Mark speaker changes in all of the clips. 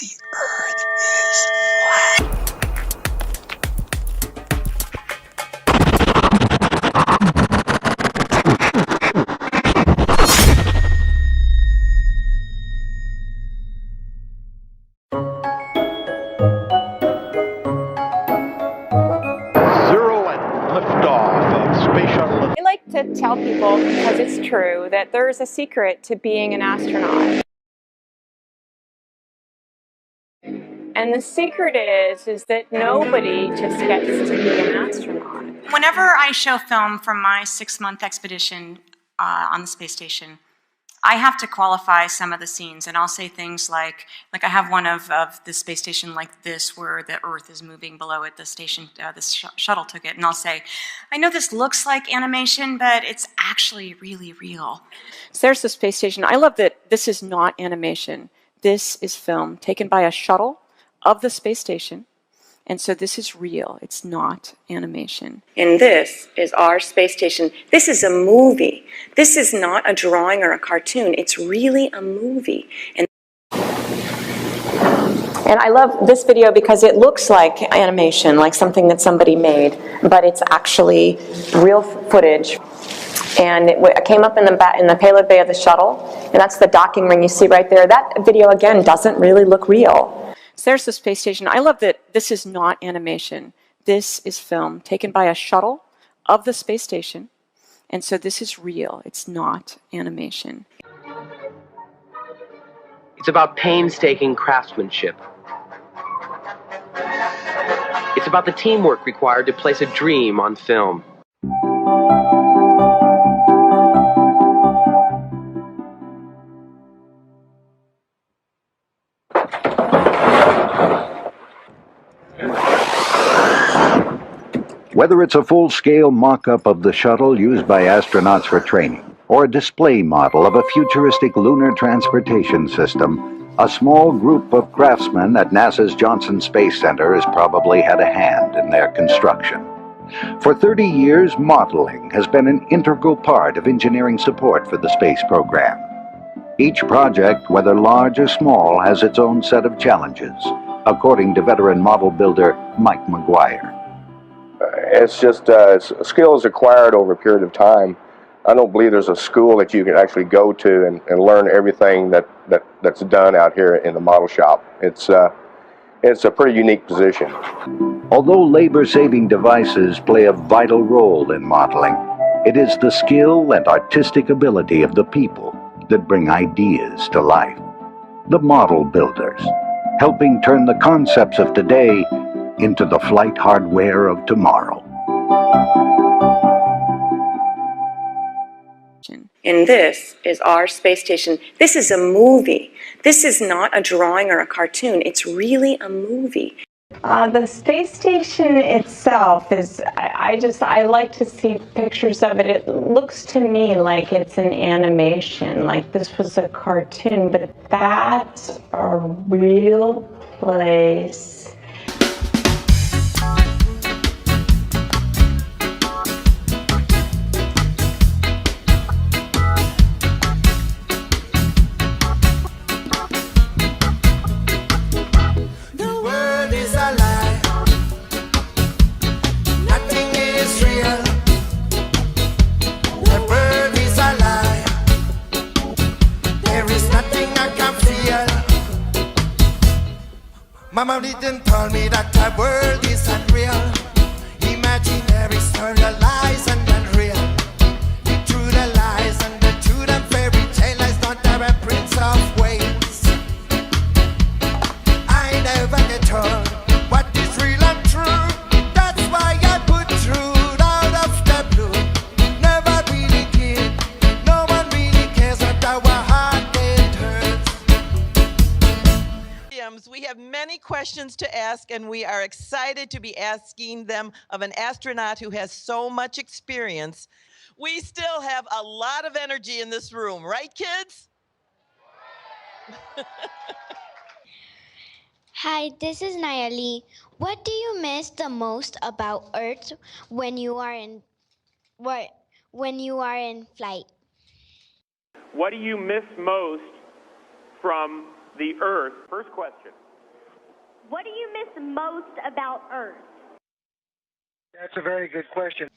Speaker 1: The Earth is flat.
Speaker 2: Zero and liftoff of Space Shuttle.
Speaker 3: I like to tell people, because it's true, that there is a secret to being an astronaut. And the secret is that nobody just gets to be an astronaut.
Speaker 4: Whenever I show film from my 6-month expedition on the space station, I have to qualify some of the scenes, and I'll say things like I have one of the space station like this, where the Earth is moving below it, the station, shuttle took it, and I'll say, I know this looks like animation, but it's actually really real.
Speaker 3: So there's the space station. I love that this is not animation. This is film taken by a shuttle of the space station. And so this is real. It's not animation. And this is our space station. This is a movie. This is not a drawing or a cartoon. It's really a movie. And I love this video because it looks like animation, like something that somebody made, but it's actually real footage. And it came up in the payload bay of the shuttle, and that's the docking ring you see right there. That video, again, doesn't really look real. So there's the space station. I love that this is not animation. This is film taken by a shuttle of the space station. And so this is real. It's not animation.
Speaker 5: It's about painstaking craftsmanship. It's about the teamwork required to place a dream on film.
Speaker 6: Whether it's a full-scale mock-up of the shuttle used by astronauts for training, or a display model of a futuristic lunar transportation system, a small group of craftsmen at NASA's Johnson Space Center has probably had a hand in their construction. For 30 years, modeling has been an integral part of engineering support for the space program. Each project, whether large or small, has its own set of challenges, according to veteran model builder Mike McGuire.
Speaker 7: It's just skills acquired over a period of time. I don't believe there's a school that you can actually go to and learn everything that's done out here in the model shop. It's a pretty unique position.
Speaker 6: Although labor-saving devices play a vital role in modeling, it is the skill and artistic ability of the people that bring ideas to life. The model builders, helping turn the concepts of today into the flight hardware of tomorrow.
Speaker 3: And this is our space station. This is a movie. This is not a drawing or a cartoon. It's really a movie. The space station itself is, I like to see pictures of it. It looks to me like it's an animation, like this was a cartoon, but that's a real place.
Speaker 8: Mama didn't tell me that the world is unreal. Imaginary story, lies and unreal. The truth, the lies, and the truth and fairy tale lies don't have a prince of Wales. I never get told what is real and true. That's why I put truth out of the blue. Never really did. No one really cares what our heart it hurts.
Speaker 9: We have many questions to ask, and we are excited to be asking them of an astronaut who has so much experience. We still have a lot of energy in this room, right, kids?
Speaker 10: Hi, this is Nayeli. What do you miss the most about Earth when you are in flight?
Speaker 11: What do you miss most from the Earth? First question. What do you miss most about Earth?
Speaker 12: That's a very good question.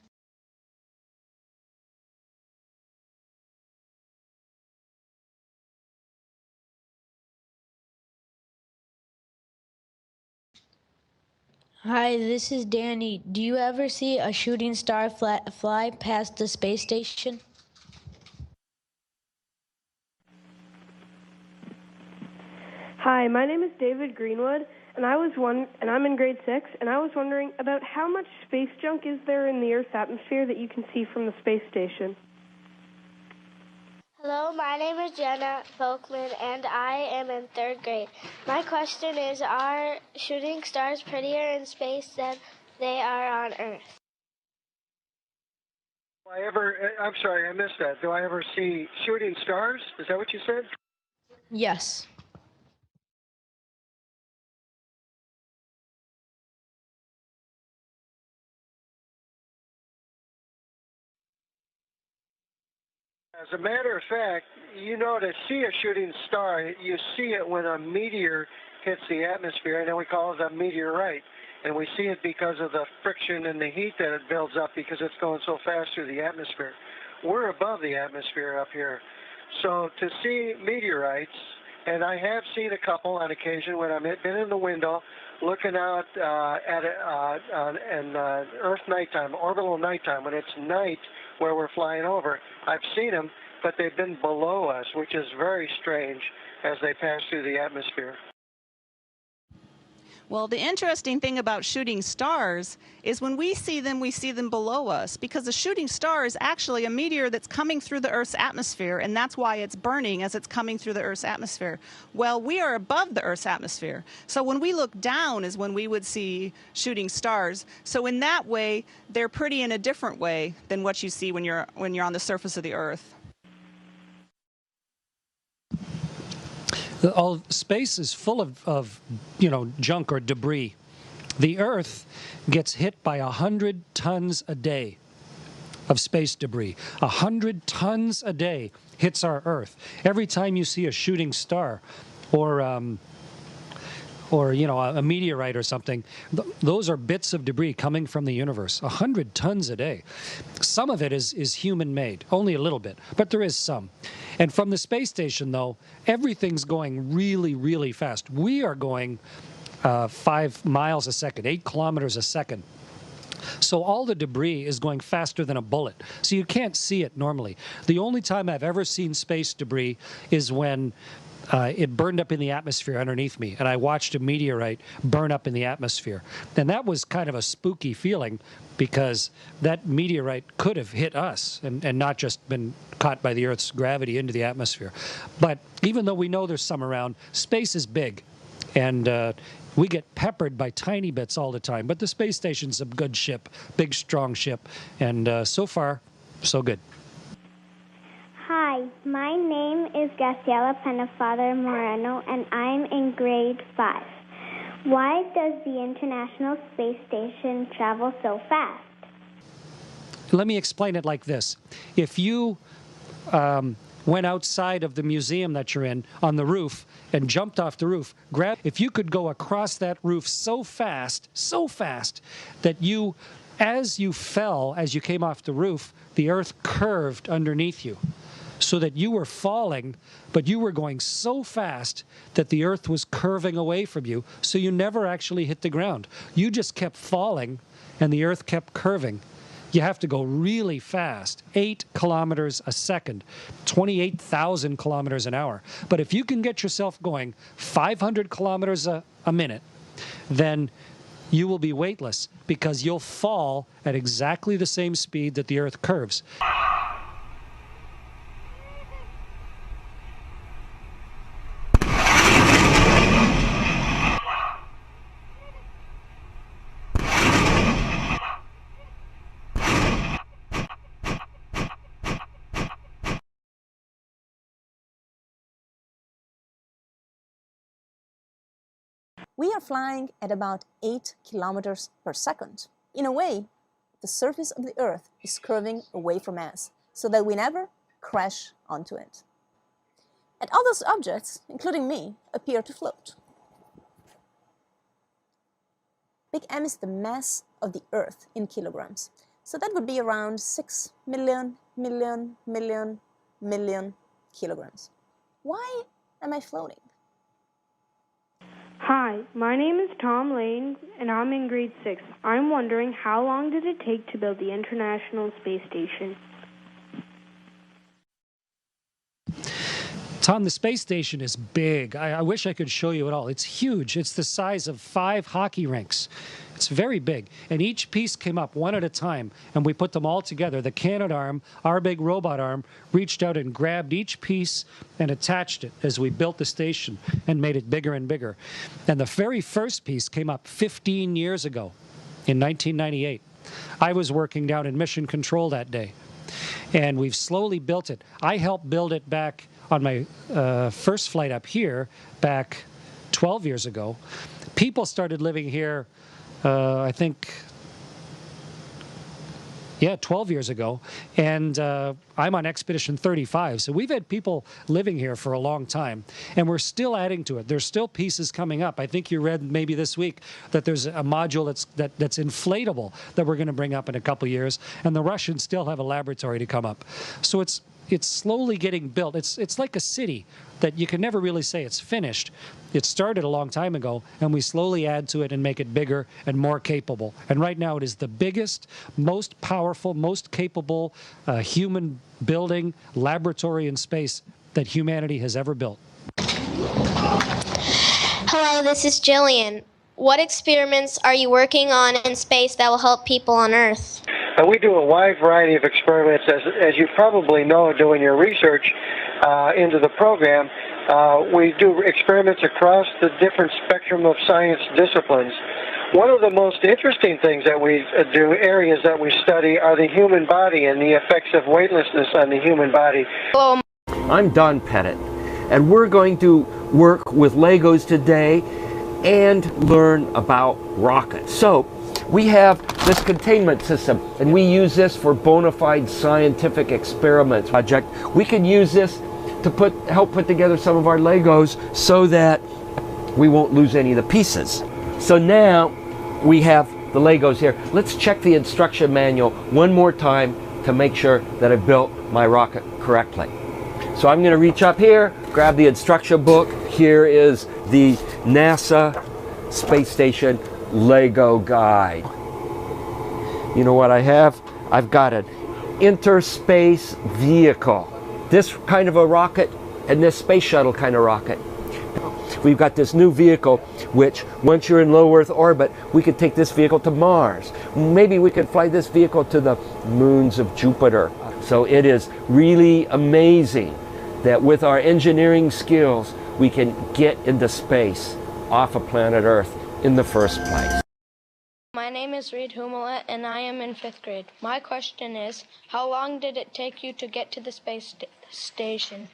Speaker 13: Hi, this is Danny. Do you ever see a shooting star fly past the space station?
Speaker 14: Hi, my name is David Greenwood, and I'm in grade 6, and I was wondering about how much space junk is there in the Earth's atmosphere that you can see from the space station?
Speaker 10: Hello, my name is Jenna Folkman, and I am in 3rd grade. My question is, are shooting stars prettier in space than they are on Earth?
Speaker 12: I'm sorry, I missed that. Do I ever see shooting stars? Is that what you said?
Speaker 13: Yes.
Speaker 12: As a matter of fact, you know, to see a shooting star, you see it when a meteor hits the atmosphere, and then we call it a meteorite. And we see it because of the friction and the heat that it builds up because it's going so fast through the atmosphere. We're above the atmosphere up here. So to see meteorites, and I have seen a couple on occasion when I've been in the window looking out at Earth nighttime, orbital nighttime, when it's night where we're flying over. I've seen them, but they've been below us, which is very strange as they pass through the atmosphere.
Speaker 15: Well, the interesting thing about shooting stars is when we see them below us, because a shooting star is actually a meteor that's coming through the Earth's atmosphere, and that's why it's burning as it's coming through the Earth's atmosphere. Well, we are above the Earth's atmosphere. So when we look down is when we would see shooting stars. So in that way, they're pretty in a different way than what you see when you're on the surface of the Earth.
Speaker 16: All space is full of junk or debris. The Earth gets hit by 100 tons a day of space debris. 100 tons a day hits our Earth. Every time you see a shooting star or a meteorite or something, those are bits of debris coming from the universe. 100 tons a day. Some of it is human-made, only a little bit, but there is some. And from the space station, though, everything's going really, really fast. We are going 5 miles a second, 8 kilometers a second. So all the debris is going faster than a bullet. So you can't see it normally. The only time I've ever seen space debris is when it burned up in the atmosphere underneath me, and I watched a meteorite burn up in the atmosphere. And that was kind of a spooky feeling because that meteorite could have hit us and not just been caught by the Earth's gravity into the atmosphere. But even though we know there's some around, space is big, and we get peppered by tiny bits all the time. But the space station's a good ship, big, strong ship, and so far, so good.
Speaker 11: Hi, my name is Graciela Penafather Moreno, and I'm in grade 5. Why does the International Space Station travel so fast?
Speaker 16: Let me explain it like this. If you went outside of the museum that you're in on the roof and jumped off the roof, if you could go across that roof so fast that as you fell, as you came off the roof, the Earth curved underneath you, so that you were falling, but you were going so fast that the Earth was curving away from you, so you never actually hit the ground. You just kept falling, and the Earth kept curving. You have to go really fast, 8 kilometers a second, 28,000 kilometers an hour. But if you can get yourself going 500 kilometers a minute, then you will be weightless, because you'll fall at exactly the same speed that the Earth curves.
Speaker 17: We are flying at about 8 kilometers per second. In a way, the surface of the Earth is curving away from us so that we never crash onto it. And all those objects, including me, appear to float. Big M is the mass of the Earth in kilograms. So that would be around 6 million kilograms. Why am I floating?
Speaker 14: Hi, my name is Tom Lane, and I'm in grade 6. I'm wondering, how long did it take to build the International Space Station?
Speaker 16: Tom, the space station is big. I wish I could show you it all. It's huge. It's the size of 5 hockey rinks. It's very big. And each piece came up one at a time, and we put them all together. The Canadarm, our big robot arm, reached out and grabbed each piece and attached it as we built the station and made it bigger and bigger. And the very first piece came up 15 years ago in 1998. I was working down in Mission Control that day, and we've slowly built it. I helped build it back on my first flight up here back 12 years ago. People started living here, I think, 12 years ago, and I'm on Expedition 35, so we've had people living here for a long time, and we're still adding to it. There's still pieces coming up. I think you read maybe this week that there's a module that's inflatable that we're going to bring up in a couple years, and the Russians still have a laboratory to come up. So it's slowly getting built. It's like a city that you can never really say it's finished. It started a long time ago, and we slowly add to it and make it bigger and more capable. And right now it is the biggest, most powerful, most capable human building laboratory in space that humanity has ever built.
Speaker 10: Hello, this is Jillian. What experiments are you working on in space that will help people on Earth?
Speaker 12: We do a wide variety of experiments, as you probably know, doing your research into the program. We do experiments across the different spectrum of science disciplines. One of the most interesting things that we do, areas that we study, are the human body and the effects of weightlessness on the human body.
Speaker 18: Hello. I'm Don Pettit, and we're going to work with Legos today and learn about rockets. So, we have this containment system, and we use this for bona fide scientific experiments project. We can use this to help put together some of our Legos so that we won't lose any of the pieces. So now we have the Legos here. Let's check the instruction manual one more time to make sure that I built my rocket correctly. So I'm going to reach up here, grab the instruction book. Here is the NASA Space Station Lego guide. You know what I have? I've got an interspace vehicle. This kind of a rocket and this space shuttle kind of rocket. We've got this new vehicle, which once you're in low Earth orbit, we could take this vehicle to Mars. Maybe we could fly this vehicle to the moons of Jupiter. So it is really amazing that with our engineering skills, we can get into space off of planet Earth in the first place.
Speaker 10: My name is Reed Humelet, and I am in 5th grade. My question is, how long did it take you to get to the space station?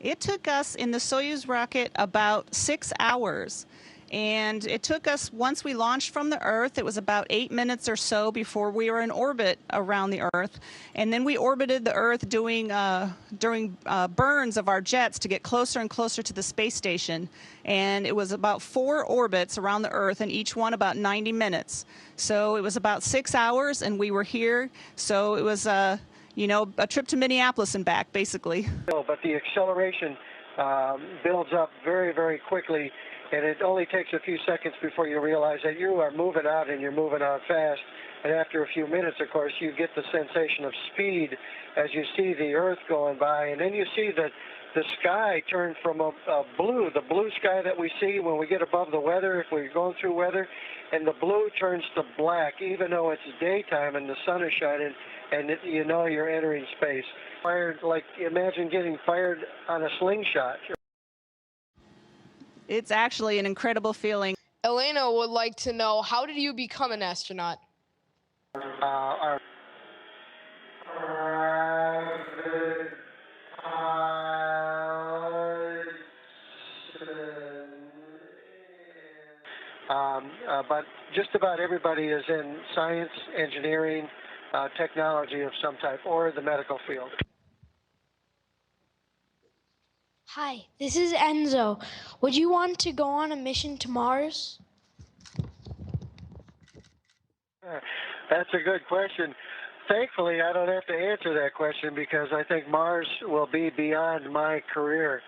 Speaker 15: It took us in the Soyuz rocket about 6 hours. And it took us, once we launched from the Earth, it was about 8 minutes or so before we were in orbit around the Earth. And then we orbited the Earth during burns of our jets to get closer and closer to the space station. And it was about 4 orbits around the Earth, and each one about 90 minutes. So it was about 6 hours, and we were here. So it was, a trip to Minneapolis and back, basically.
Speaker 12: But the acceleration builds up very, very quickly. And it only takes a few seconds before you realize that you are moving out, and you're moving out fast. And after a few minutes, of course, you get the sensation of speed as you see the Earth going by. And then you see that the sky turn from the blue sky that we see when we get above the weather, if we're going through weather, and the blue turns to black, even though it's daytime and the sun is shining, and you know you're entering space. Fired, like, imagine getting fired on a slingshot.
Speaker 15: It's actually an incredible feeling.
Speaker 19: Elena would like to know, how did you become an astronaut?
Speaker 12: But just about everybody is in science, engineering, technology of some type, or the medical field.
Speaker 10: Hi, Hi, this is Enzo. Would you want to go on a mission to Mars?
Speaker 12: That's a good question. Thankfully, I don't have to answer that question because I think Mars will be beyond my career.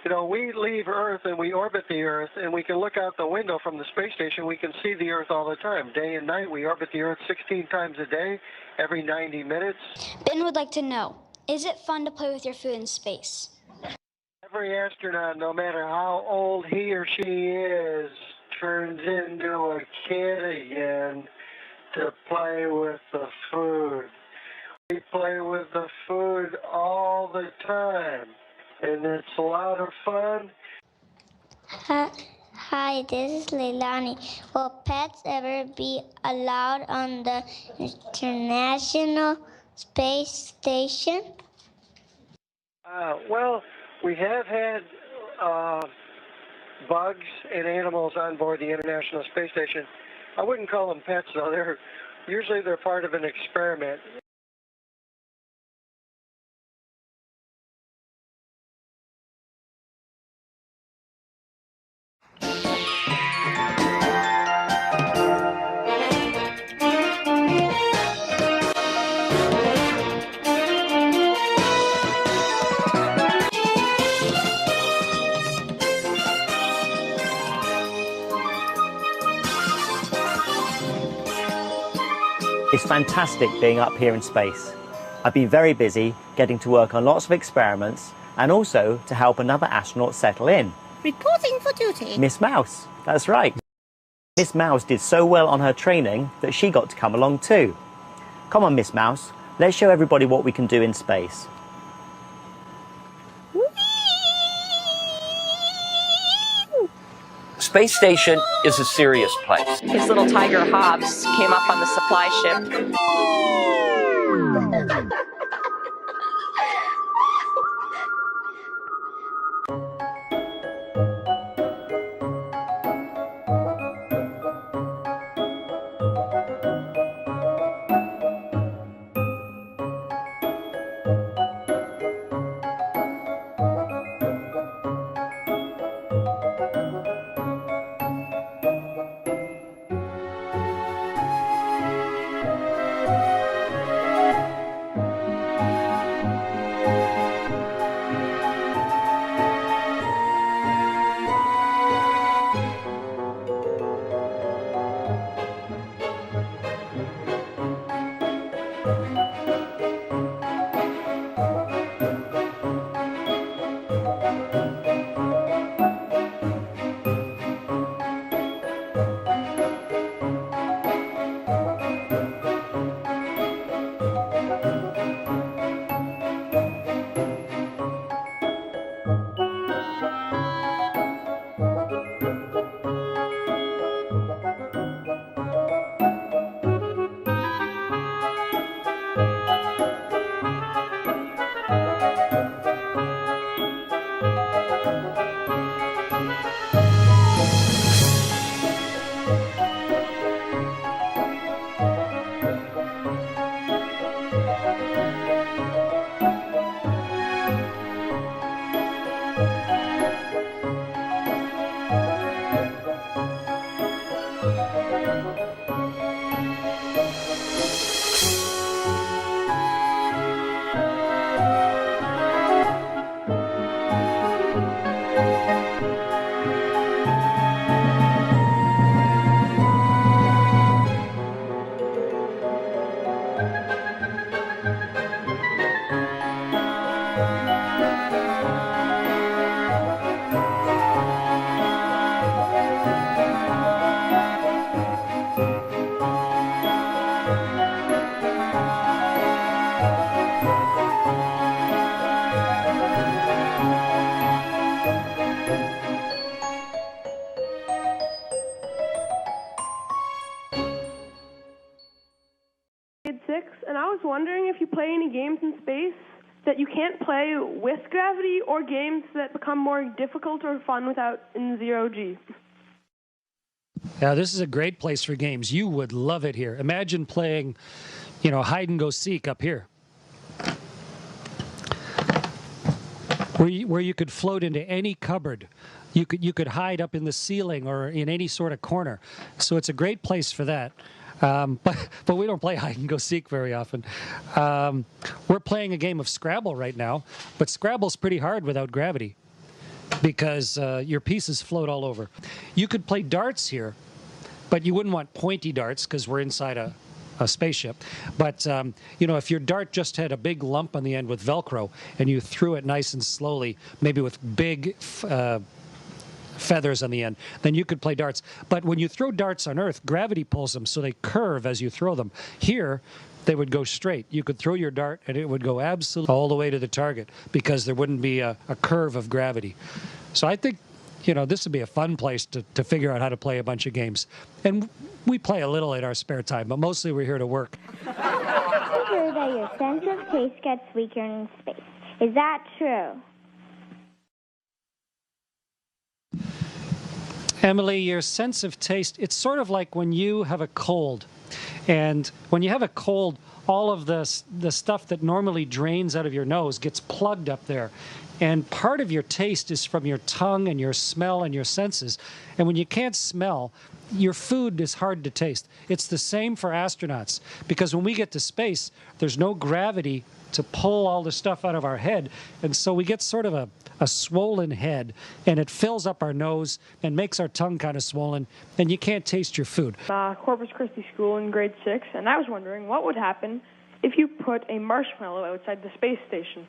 Speaker 12: You know, we leave Earth and we orbit the Earth, and we can look out the window from the space station. We can see the Earth all the time, day and night. We orbit the Earth 16 times a day, every 90 minutes.
Speaker 10: Ben would like to know, is it fun to play with your food in space?
Speaker 12: Every astronaut, no matter how old he or she is, turns into a kid again to play with the food. We play with the food all the time, and it's a lot of fun.
Speaker 11: Hi, this is Leilani. Will pets ever be allowed on the International Space Station?
Speaker 12: Well, we have had bugs and animals on board the International Space Station. I wouldn't call them pets, though. Usually they're part of an experiment.
Speaker 20: It's fantastic being up here in space. I've been very busy getting to work on lots of experiments and also to help another astronaut settle in.
Speaker 21: Reporting for duty.
Speaker 20: Miss Mouse, that's right. Miss Mouse did so well on her training that she got to come along too. Come on, Miss Mouse, let's show everybody what we can do in space.
Speaker 5: Space station is a serious place.
Speaker 3: His little tiger Hobbs came up on the supply ship.
Speaker 14: Grade 6, and I was wondering if you play any games in space that you can't play with gravity, or games that become more difficult or fun without in zero G.
Speaker 16: Yeah, this is a great place for games. You would love it here. Imagine playing, hide and go seek up here. where you could float into any cupboard. You could hide up in the ceiling or in any sort of corner. So it's a great place for that. But we don't play hide and go seek very often. We're playing a game of Scrabble right now, but Scrabble's pretty hard without gravity because your pieces float all over. You could play darts here, but you wouldn't want pointy darts because we're inside a spaceship. But, you know, if your dart just had a big lump on the end with Velcro and you threw it nice and slowly, maybe with big feathers on the end, then you could play darts. But when you throw darts on Earth, gravity pulls them, so they curve as you throw them. Here, they would go straight. You could throw your dart and it would go absolutely all the way to the target because there wouldn't be a curve of gravity. So I think, you know, this would be a fun place to figure out how to play a bunch of games. And we play a little in our spare time, but mostly we're here to work.
Speaker 11: I hear that your sense of taste gets weaker in space. Is that true?
Speaker 16: Emily, your sense of taste, it's sort of like when you have a cold. And when you have a cold, all of the stuff that normally drains out of your nose gets plugged up there. And part of your taste is from your tongue and your smell and your senses. And when you can't smell, your food is hard to taste. It's the same for astronauts, because when we get to space, there's no gravity to pull all the stuff out of our head. And so we get sort of a swollen head, and it fills up our nose and makes our tongue kind of swollen, and you can't taste your food.
Speaker 14: Corpus Christi School in grade 6, and I was wondering what would happen if you put a marshmallow outside the space station.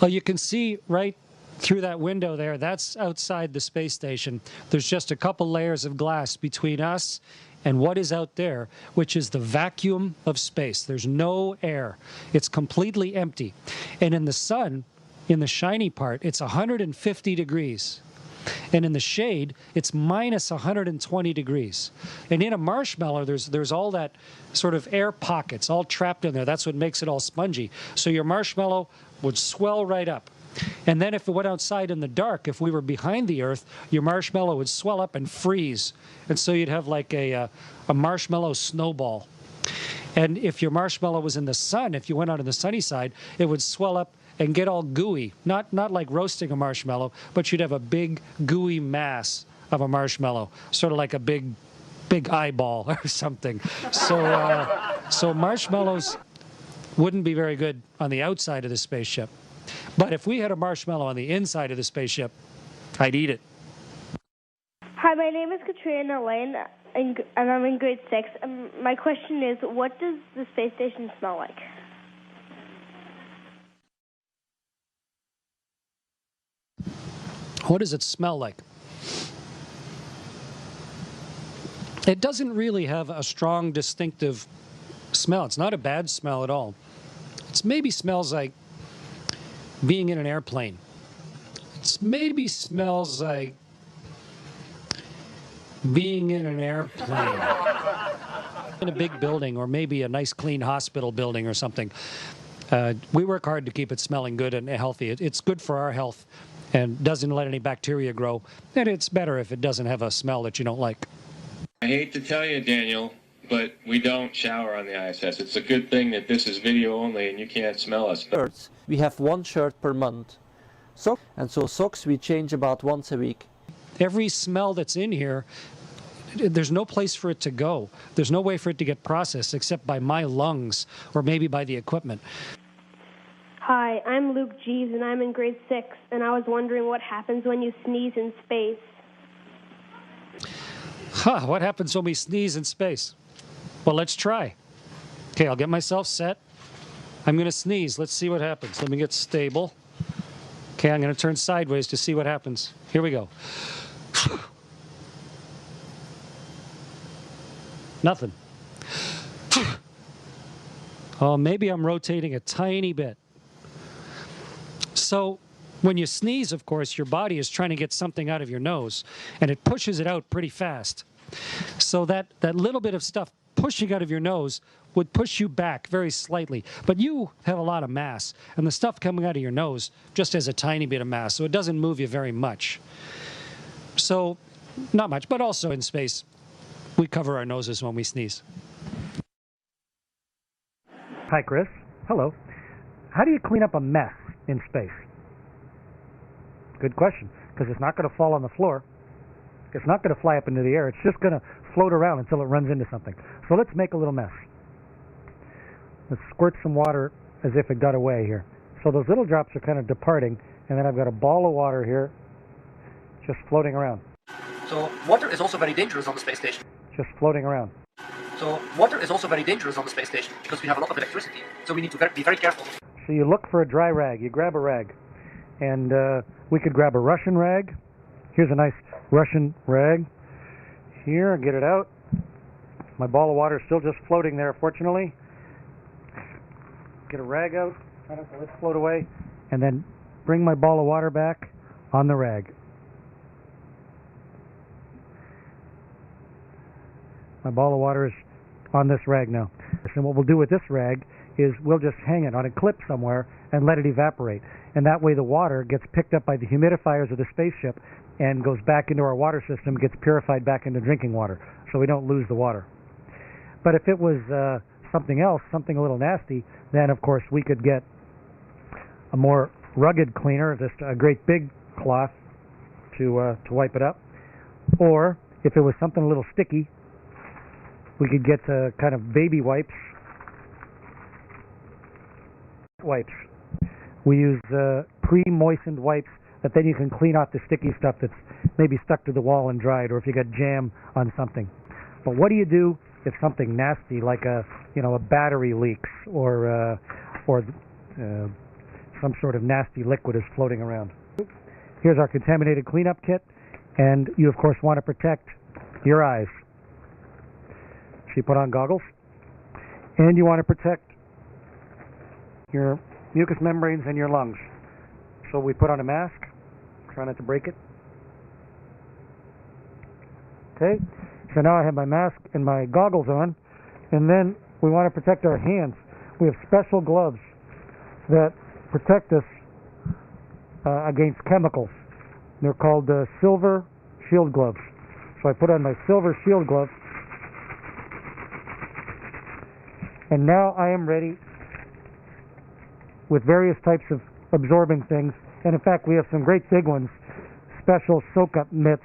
Speaker 16: Well, you can see right through that window there, that's outside the space station. There's just a couple layers of glass between us and what is out there, which is the vacuum of space. There's no air. It's completely empty. And in the sun, in the shiny part, it's 150 degrees. And in the shade, it's minus 120 degrees. And in a marshmallow, there's all that sort of air pockets all trapped in there. That's what makes it all spongy. So your marshmallow would swell right up. And then if it went outside in the dark, if we were behind the Earth, your marshmallow would swell up and freeze. And so you'd have like a marshmallow snowball. And if your marshmallow was in the sun, if you went out on the sunny side, it would swell up and get all gooey. Not like roasting a marshmallow, but you'd have a big gooey mass of a marshmallow, sort of like a big eyeball or something. So marshmallows wouldn't be very good on the outside of the spaceship. But if we had a marshmallow on the inside of the spaceship, I'd eat it.
Speaker 11: Hi, my name is Katrina Lane, and I'm in grade 6. My question is, what does the space station smell like?
Speaker 16: What does it smell like? It doesn't really have a strong, distinctive smell. It's not a bad smell at all. It maybe smells like being in an airplane. It maybe smells like being in an airplane. In a big building, or maybe a nice clean hospital building or something. We work hard to keep it smelling good and healthy. It's good for our health and doesn't let any bacteria grow. And it's better if it doesn't have a smell that you don't like.
Speaker 1: I hate to tell you, Daniel, but we don't shower on the ISS. It's a good thing that this is video only and you can't smell us.
Speaker 22: Shirts. We have one shirt per month. And so socks we change about once a week.
Speaker 16: Every smell that's in here, there's no place for it to go. There's no way for it to get processed except by my lungs or maybe by the equipment.
Speaker 14: Hi, I'm Luke Jeeves, and I'm in grade 6, and I was wondering what happens when you sneeze in space.
Speaker 16: What happens when we sneeze in space? Well, let's try. Okay, I'll get myself set. I'm going to sneeze. Let's see what happens. Let me get stable. Okay, I'm going to turn sideways to see what happens. Here we go. Nothing. Oh, maybe I'm rotating a tiny bit. So when you sneeze, of course, your body is trying to get something out of your nose, and it pushes it out pretty fast. So that little bit of stuff pushing out of your nose would push you back very slightly. But you have a lot of mass, and the stuff coming out of your nose just has a tiny bit of mass, so it doesn't move you very much. So not much, but also in space, we cover our noses when we sneeze.
Speaker 23: Hi, Chris. Hello.
Speaker 2: How do you clean up a mess in space? Good question, because it's not going to fall on the floor. It's not going to fly up into the air. It's just going to float around until it runs into something. So let's make a little mess. Let's squirt some water as if it got away here. So those little drops are kind of departing, and then I've got a ball of water here just floating around.
Speaker 4: So water is also very dangerous on the space station.
Speaker 2: Just floating around.
Speaker 4: So water is also very dangerous on the space station because we have a lot of electricity. So we need to be very careful.
Speaker 2: So you look for a dry rag. You grab a rag. And we could grab a Russian rag. Here's a nice Russian rag. Here, get it out. My ball of water is still just floating there, fortunately. Get a rag out, let it float away, and then bring my ball of water back on the rag. My ball of water is on this rag now. And what we'll do with this rag is we'll just hang it on a clip somewhere and let it evaporate. And that way the water gets picked up by the humidifiers of the spaceship and goes back into our water system, gets purified back into drinking water, so we don't lose the water. But if it was something else, something a little nasty, then of course we could get a more rugged cleaner, just a great big cloth to wipe it up. Or if it was something a little sticky, we could get kind of baby wipes. We use pre-moistened wipes that then you can clean off the sticky stuff that's maybe stuck to the wall and dried, or if you got jam on something. But what do you do if something nasty like a battery leaks or some sort of nasty liquid is floating around? Here's our contaminated cleanup kit, and you of course want to protect your eyes. So you put on goggles, and you want to protect your mucous membranes and your lungs. So we put on a mask, try not to break it. Okay, so now I have my mask and my goggles on, and then we want to protect our hands. We have special gloves that protect us against chemicals. They're called silver shield gloves. So I put on my silver shield gloves, and now I am ready with various types of absorbing things. And in fact, we have some great big ones, special soak-up mitts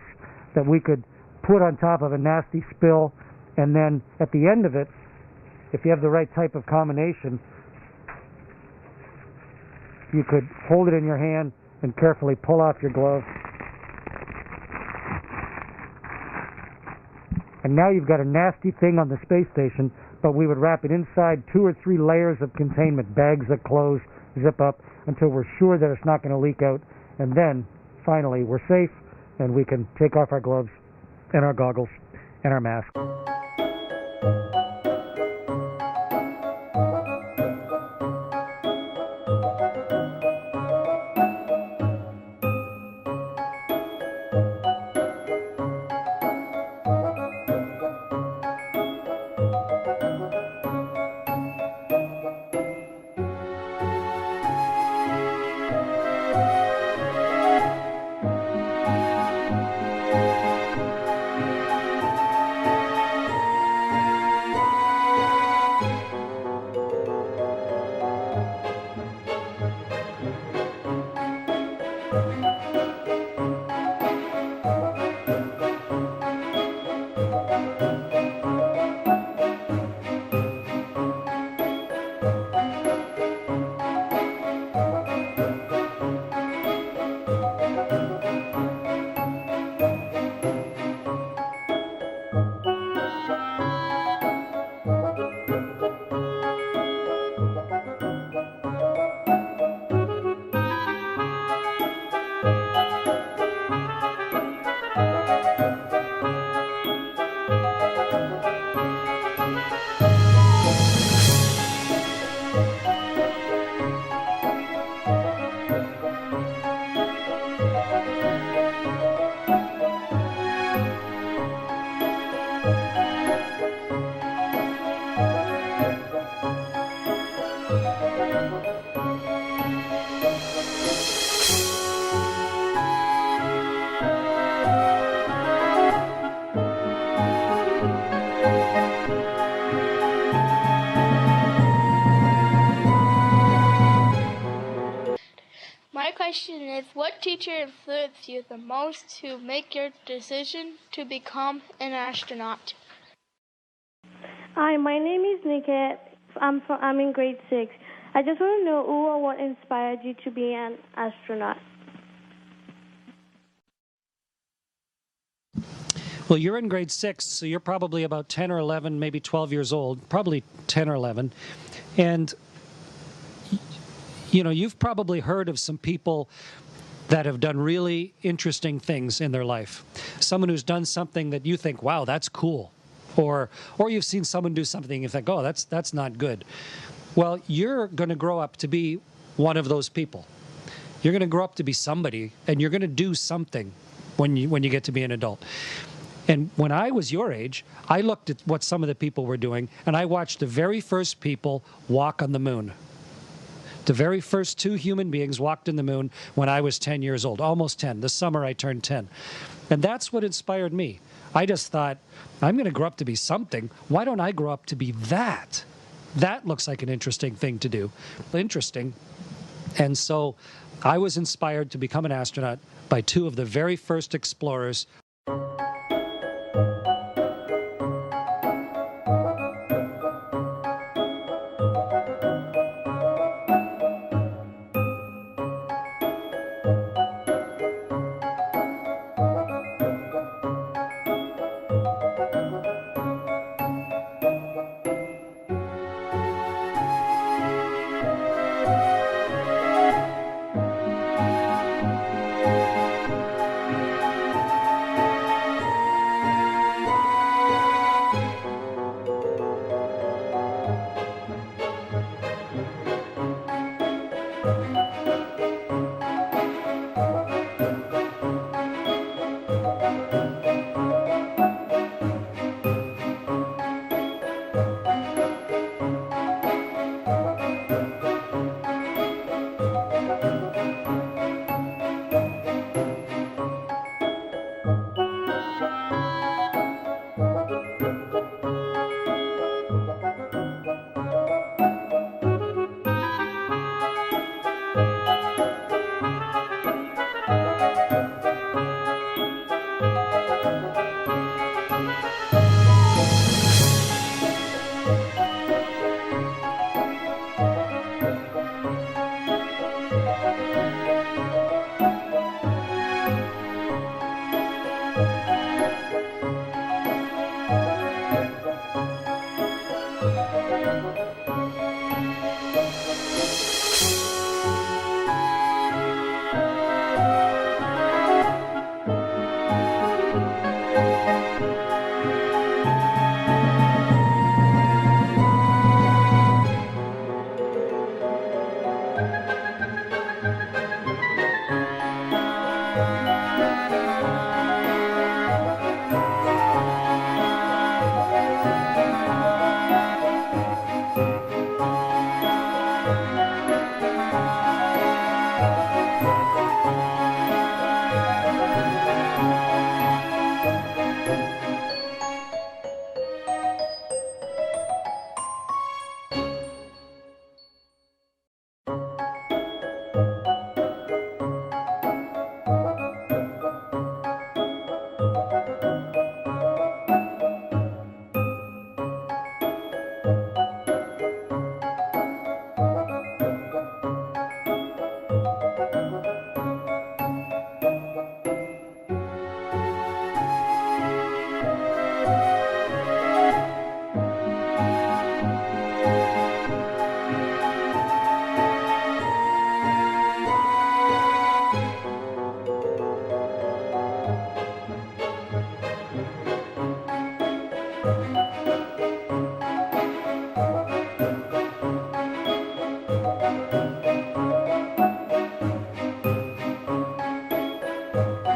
Speaker 2: that we could put on top of a nasty spill, and then at the end of it, if you have the right type of combination, you could hold it in your hand and carefully pull off your glove. And now you've got a nasty thing on the space station, but we would wrap it inside 2 or 3 layers of containment, bags that close, zip up, until we're sure that it's not going to leak out. And then, finally, we're safe, and we can take off our gloves and our goggles and our mask.
Speaker 10: My question is, what teacher influenced you the most to make your decision to become an astronaut?
Speaker 11: Hi, my name is Niket. I'm in grade 6. I just want to know who or what inspired you to be an astronaut.
Speaker 16: Well, you're in grade 6, so you're probably about 10 or 11, maybe 12 years old, probably 10 or 11. And, you know, you've probably heard of some people that have done really interesting things in their life. Someone who's done something that you think, wow, that's cool. Or you've seen someone do something and you think, oh, that's not good. Well, you're going to grow up to be one of those people. You're going to grow up to be somebody, and you're going to do something when you get to be an adult. And when I was your age, I looked at what some of the people were doing, and I watched the very first people walk on the moon. The very first 2 human beings walked on the moon when I was 10 years old, almost 10. This summer I turned 10. And that's what inspired me. I just thought, I'm going to grow up to be something. Why don't I grow up to be that? That looks like an interesting thing to do. Interesting. And so I was inspired to become an astronaut by 2 of the very first explorers.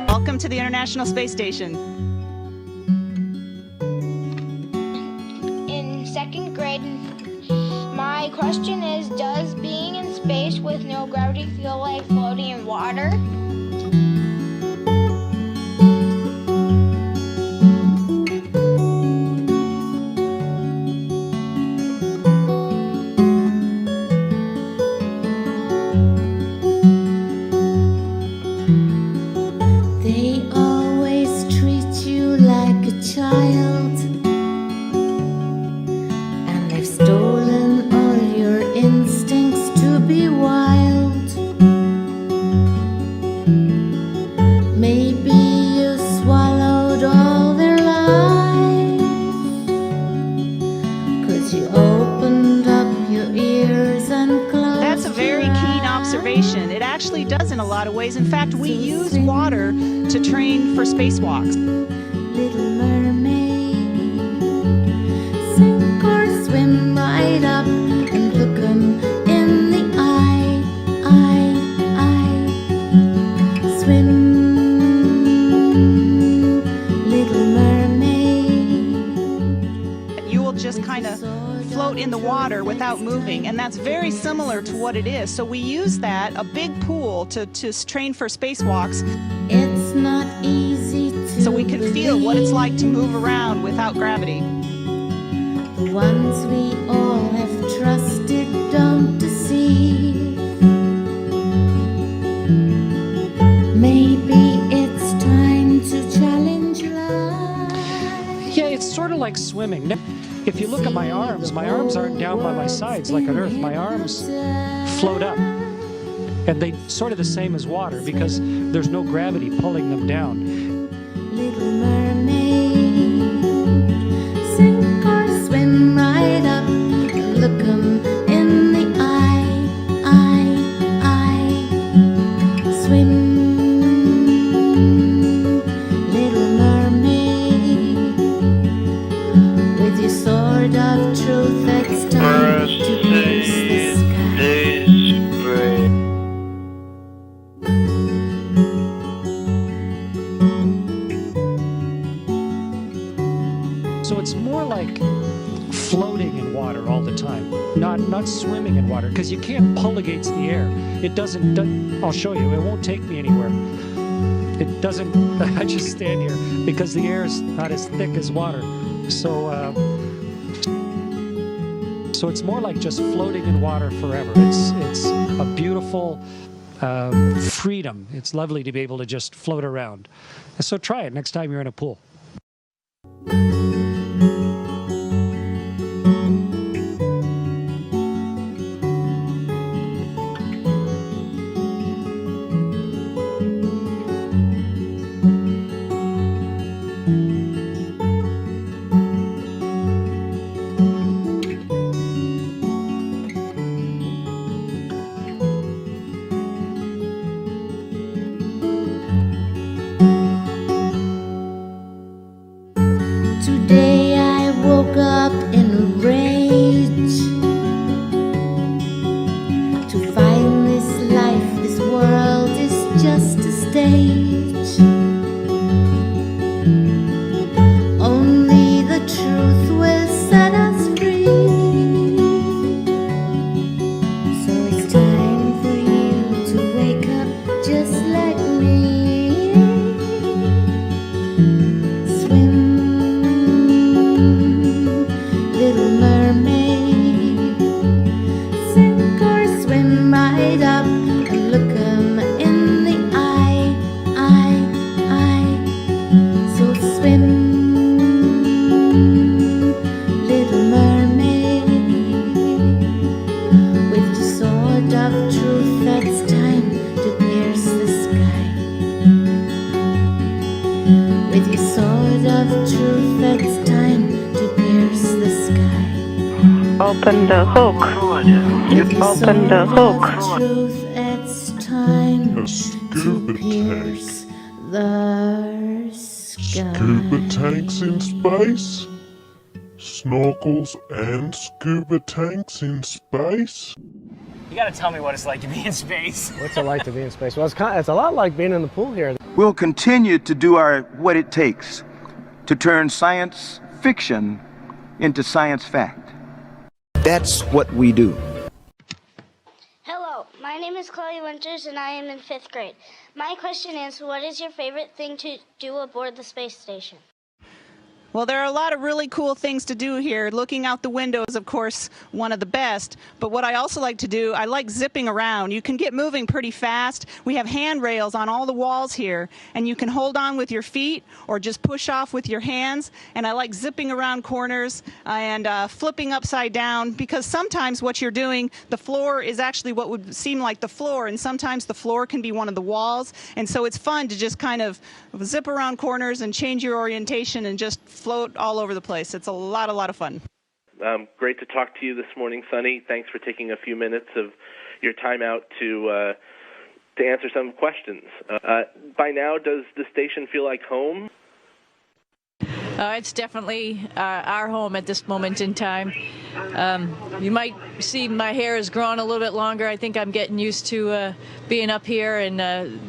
Speaker 15: Welcome to the International Space Station.
Speaker 10: In 2nd grade, my question is, does being in space with no gravity feel like floating in water?
Speaker 15: really does in a lot of ways. In fact, we use water to train for spacewalks.
Speaker 6: Little mermaid, sink or swim right up and look 'em in the eye, swim, little mermaid.
Speaker 15: You will just kind of float in the water without moving, and that's very similar to what it is. So we use that, a big pool, to train for spacewalks.
Speaker 6: It's not easy to
Speaker 15: so we can feel what it's like to move around without gravity.
Speaker 6: The ones we all have trusted don't deceive. Maybe it's time to challenge life.
Speaker 16: Yeah, it's sort of like swimming. If you look at my arms aren't down by my sides like on Earth. My arms float up. And they're sort of the same as water because there's no gravity pulling them down.
Speaker 6: Little mermaid, sink or swim right up, look 'em in the eye, swim, little mermaid, with your sword of truth, it's time to pierce the sky.
Speaker 16: So it's more like floating in water all the time, not swimming in water, because you can't pull against the air. It doesn't, I'll show you, it won't take me anywhere. It doesn't, I just stand here because the air is not as thick as water. So it's more like just floating in water forever. It's a beautiful freedom. It's lovely to be able to just float around. So try it next time you're in a pool.
Speaker 6: Today I woke up in a rage to find this life, this world is just a stage. Only the truth will set us free. So it's time for you to wake up just like me. Swim, little mermaid, sink or swim right up and look 'em in the eye, so swim, little mermaid, with your sword of truth, it's time to pierce the sky. With your sword of truth, it's time to pierce the sky.
Speaker 7: Open the hook. Open the hook.
Speaker 6: Truth, it's time to pierce the sky.
Speaker 23: Scuba tanks in space? Snorkels and scuba tanks in space?
Speaker 24: You gotta tell me what it's like to be in space.
Speaker 25: What's it like to be in space? Well, it's a lot like being in the pool here.
Speaker 26: We'll continue to do what it takes to turn science fiction into science fact. That's what we do.
Speaker 10: Hello, my name is Chloe Winters and I am in 5th grade. My question is, what is your favorite thing to do aboard the space station?
Speaker 15: Well, there are a lot of really cool things to do here. Looking out the window is, of course, one of the best. But what I also like to do, I like zipping around. You can get moving pretty fast. We have handrails on all the walls here, and you can hold on with your feet or just push off with your hands. And I like zipping around corners and flipping upside down, because sometimes what you're doing, the floor is actually what would seem like the floor, and sometimes the floor can be one of the walls. And so it's fun to just kind of zip around corners and change your orientation and just float all over the place. It's a lot of fun.
Speaker 27: Great to talk to you this morning, Sunny. Thanks for taking a few minutes of your time out to to answer some questions. By now, does the station feel like home?
Speaker 8: It's definitely our home at this moment in time. You might see my hair is growing a little bit longer. I think I'm getting used to being up here, and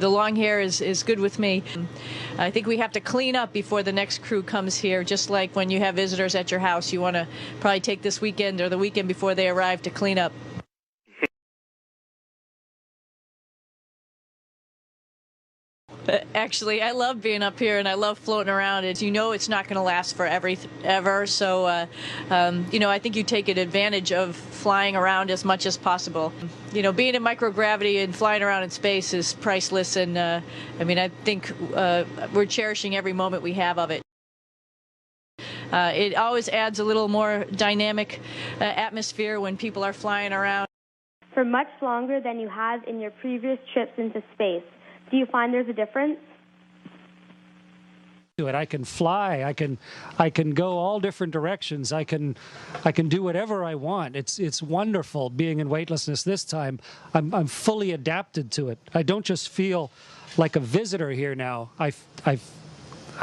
Speaker 8: the long hair is good with me. I think we have to clean up before the next crew comes here, just like when you have visitors at your house. You want to probably take this weekend or the weekend before they arrive to clean up. Actually, I love being up here and I love floating around. You know it's not going to last forever, so I think you take advantage of flying around as much as possible. You know, being in microgravity and flying around in space is priceless, and I think we're cherishing every moment we have of it. It always adds a little more dynamic atmosphere when people are flying around.
Speaker 11: For much longer than you have in your previous trips into space, do you find there's a difference?
Speaker 16: I can fly. I can go all different directions. I can do whatever I want. It's wonderful being in weightlessness this time. I'm fully adapted to it. I don't just feel like a visitor here now. I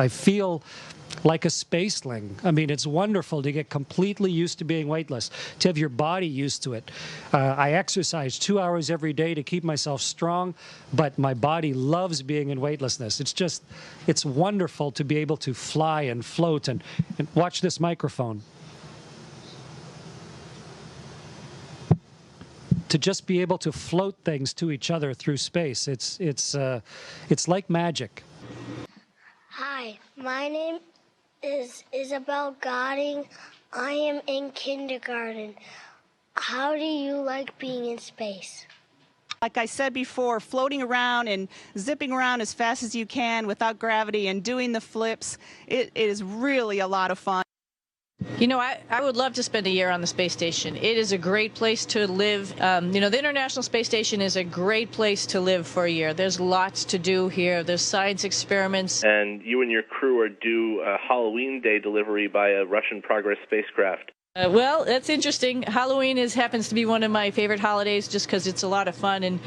Speaker 16: feel like a spaceling. I mean, it's wonderful to get completely used to being weightless, to have your body used to it. I exercise 2 hours every day to keep myself strong, but my body loves being in weightlessness. It's wonderful to be able to fly and float and watch this microphone. To just be able to float things to each other through space. It's like magic.
Speaker 10: Hi, my name is Isabel Godding. I am in kindergarten. How do you like being in space?
Speaker 15: Like I said before, floating around and zipping around as fast as you can without gravity and doing the flips, it is really a lot of fun.
Speaker 8: You know, I would love to spend a year on the space station. It is a great place to live. The International Space Station is a great place to live for a year. There's lots to do here. There's science experiments.
Speaker 27: And you and your crew are due a Halloween Day delivery by a Russian Progress spacecraft.
Speaker 8: Well, that's interesting. Halloween happens to be one of my favorite holidays just because it's a lot of fun and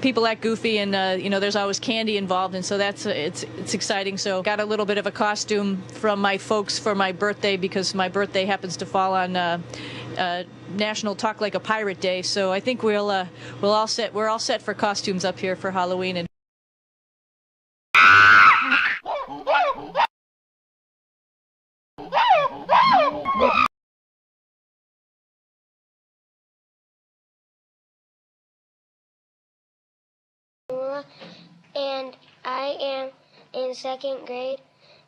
Speaker 8: people act goofy, and there's always candy involved, and so it's exciting. So got a little bit of a costume from my folks for my birthday because my birthday happens to fall on National Talk Like a Pirate Day. So I think we're all set for costumes up here for Halloween. And
Speaker 10: and I am in 2nd grade.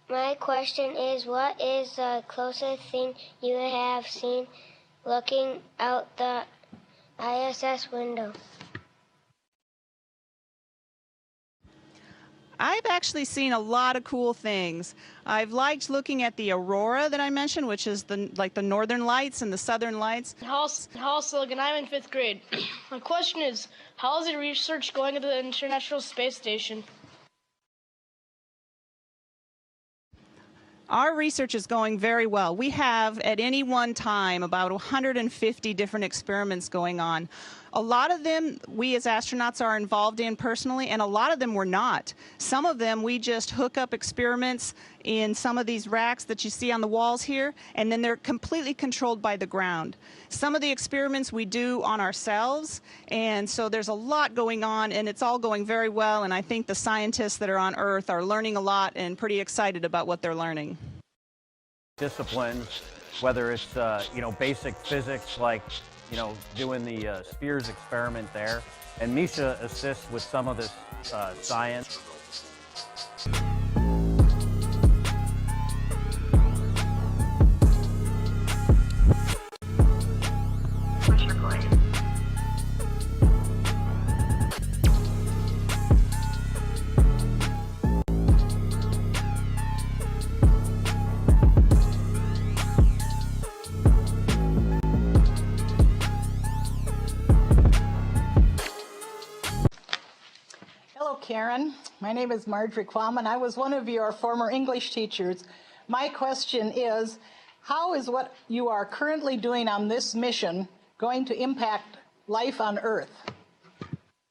Speaker 10: My question is, what is the closest thing you have seen looking out the ISS window?
Speaker 15: I've actually seen a lot of cool things. I've liked looking at the aurora that I mentioned, which is the northern lights and the southern lights.
Speaker 9: Hall Silligan, I'm in 5th grade. My question is, how is the research going at the International Space Station?
Speaker 15: Our research is going very well. We have at any one time about 150 different experiments going on. A lot of them we as astronauts are involved in personally, and a lot of them we're not. Some of them we just hook up experiments in some of these racks that you see on the walls here, and then they're completely controlled by the ground. Some of the experiments we do on ourselves, and so there's a lot going on, and it's all going very well, and I think the scientists that are on Earth are learning a lot and pretty excited about what they're learning.
Speaker 12: Disciplines, whether it's basic physics like doing the spheres experiment there, and Misha assists with some of this science.
Speaker 13: Karen. My name is Marjorie Quam, and I was one of your former English teachers. My question is, how is what you are currently doing on this mission going to impact life on Earth?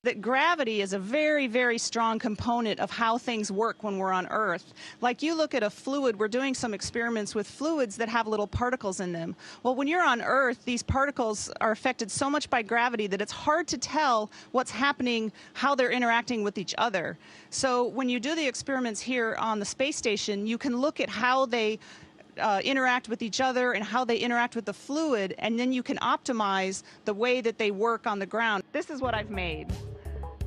Speaker 15: That gravity is a very, very strong component of how things work when we're on Earth. Like you look at a fluid, we're doing some experiments with fluids that have little particles in them. Well, when you're on Earth, these particles are affected so much by gravity that it's hard to tell what's happening, how they're interacting with each other. So when you do the experiments here on the space station, you can look at how they interact with each other and how they interact with the fluid, and then you can optimize the way that they work on the ground. This is what I've made.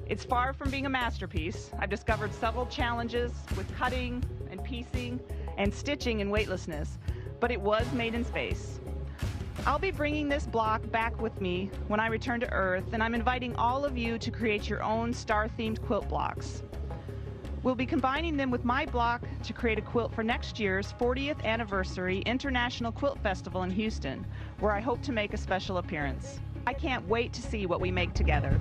Speaker 15: It's far from being a masterpiece. I've discovered several challenges with cutting and piecing and stitching and weightlessness, but it was made in space. I'll be bringing this block back with me when I return to Earth, and I'm inviting all of you to create your own star-themed quilt blocks. We'll be combining them with my block to create a quilt for next year's 40th anniversary International Quilt Festival in Houston, where I hope to make a special appearance. I can't wait to see what we make together.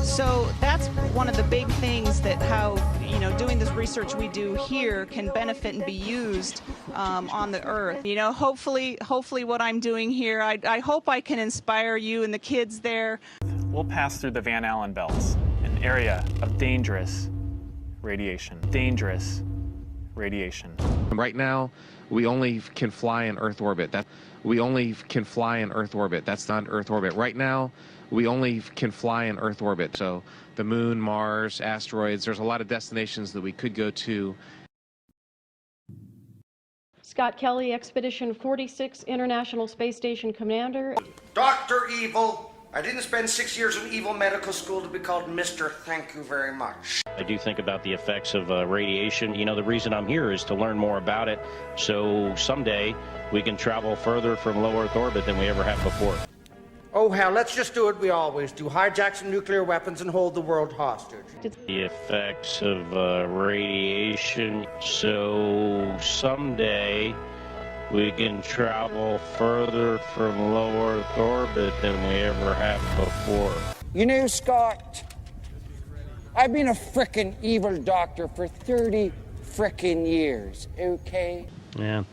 Speaker 15: So that's one of the big things that how, doing this research we do here can benefit and be used on the Earth. Hopefully what I'm doing here, I hope I can inspire you and the kids there.
Speaker 3: We'll pass through the Van Allen belts, an area of dangerous radiation. Dangerous radiation.
Speaker 5: Right now, we only can fly in Earth orbit. We only can fly in Earth orbit. That's not Earth orbit. Right now, we only can fly in Earth orbit. So the moon, Mars, asteroids, there's a lot of destinations that we could go to.
Speaker 17: Scott Kelly, Expedition 46 International Space Station Commander.
Speaker 18: Dr. Evil, I didn't spend 6 years in evil medical school to be called Mr. Thank you very much.
Speaker 19: I do think about the effects of radiation. The reason I'm here is to learn more about it, so someday we can travel further from low Earth orbit than we ever have before.
Speaker 18: Oh, hell, let's just do what we always do. Hijack some nuclear weapons and hold the world hostage.
Speaker 19: The effects of radiation, so someday we can travel further from low Earth orbit than we ever have before.
Speaker 18: Scott, I've been a frickin' evil doctor for 30 frickin' years, okay?
Speaker 20: Yeah.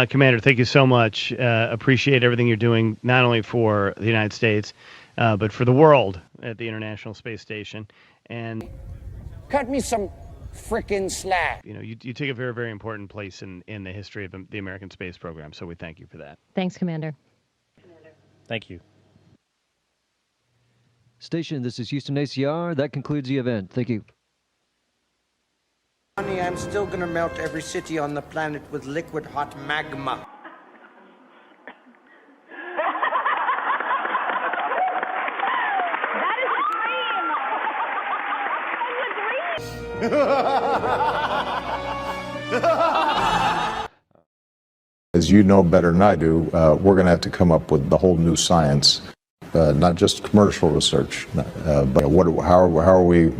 Speaker 20: Commander, thank you so much. Appreciate everything you're doing, not only for the United States, but for the world at the International Space Station. And
Speaker 18: cut me some frickin' slack.
Speaker 20: You take a very, very important place in the history of the American space program, so we thank you for that.
Speaker 17: Thanks, Commander.
Speaker 19: Thank you.
Speaker 21: Station, this is Houston ACR. That concludes the event. Thank you.
Speaker 18: Honey, I'm still gonna melt every city on the planet with liquid hot magma.
Speaker 28: As you know better than I do, we're going to have to come up with the whole new science, not just commercial research, but how are we,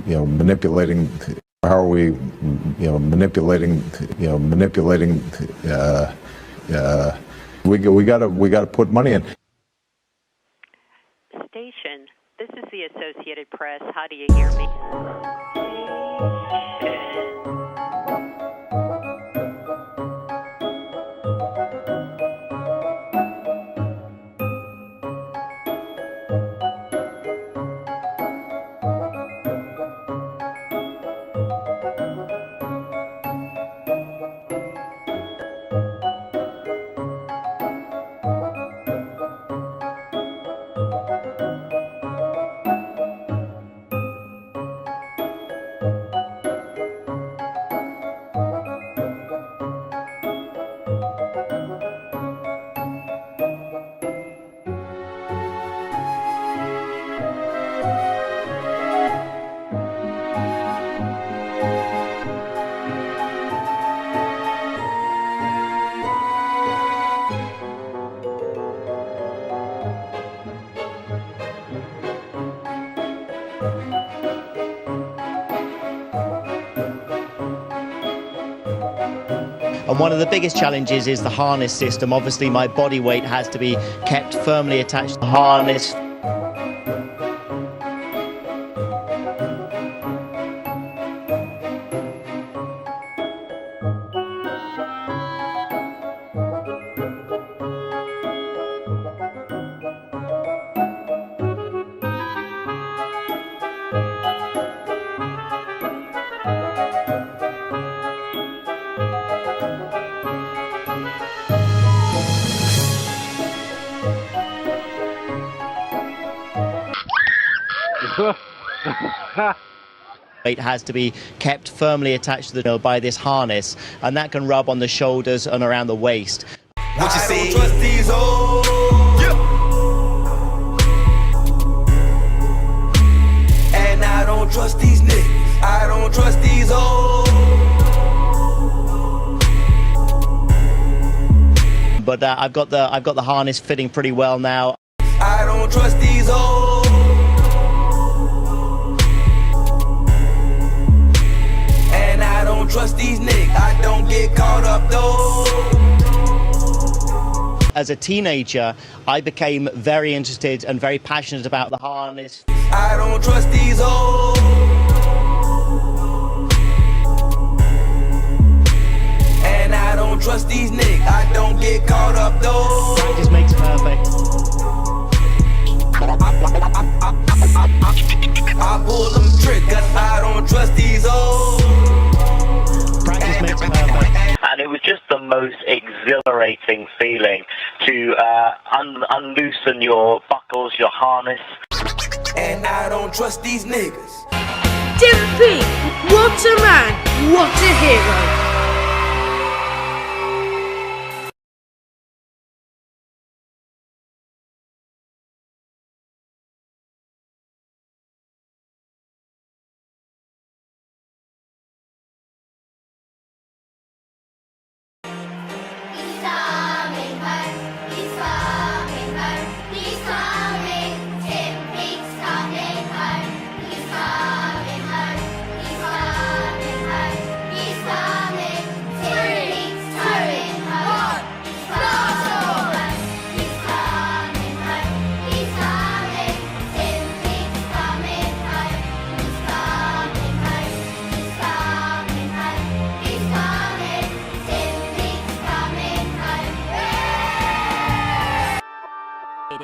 Speaker 28: manipulating? How are we, manipulating? We got to put money in.
Speaker 29: Station, this is the Associated Press. How do you hear me?
Speaker 1: And one of the biggest challenges is the harness system. Obviously, my body weight has to be kept firmly attached to the harness. It has to be kept firmly attached to the by this harness, and that can rub on the shoulders and around the waist.
Speaker 2: What you say? I don't trust these old. And I don't trust these niggas. I don't trust these old.
Speaker 1: But I've got the harness fitting pretty well now.
Speaker 2: I don't trust these old. And I don't trust these niggas. I don't get caught up though.
Speaker 1: As a teenager, I became very interested and very passionate about the harness.
Speaker 2: I don't trust these old. And I don't trust these niggas. I don't get caught up though.
Speaker 1: Practice makes perfect.
Speaker 2: I pull them triggers. I don't trust these old.
Speaker 1: Practice makes perfect.
Speaker 4: And it was just the most exhilarating feeling to unloosen your buckles, your harness.
Speaker 2: And I don't trust these niggas.
Speaker 6: Dimpy, what a man, what a hero.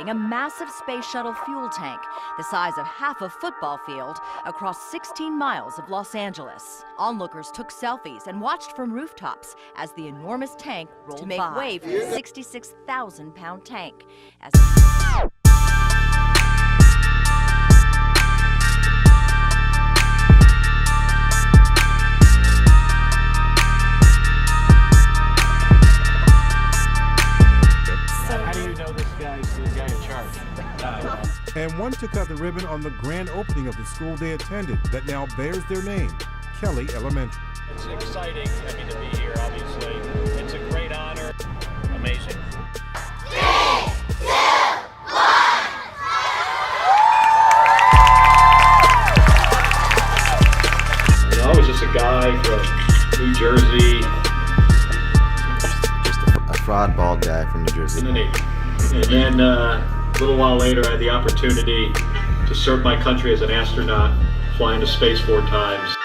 Speaker 7: A massive space shuttle fuel tank the size of half a football field across 16 miles of Los Angeles. Onlookers took selfies and watched from rooftops as the enormous tank rolled to make way for the 66,000-pound tank.
Speaker 14: And one to cut the ribbon on the grand opening of the school they attended that now bears their name, Kelly Elementary.
Speaker 19: It's exciting, to be here, obviously. It's a great honor. Amazing.
Speaker 2: 3, 2, 1.
Speaker 19: I was just a guy from New Jersey.
Speaker 22: Just a fraud bald guy from New Jersey.
Speaker 19: And then a little while later, I had the opportunity to serve my country as an astronaut, flying to space 4 times.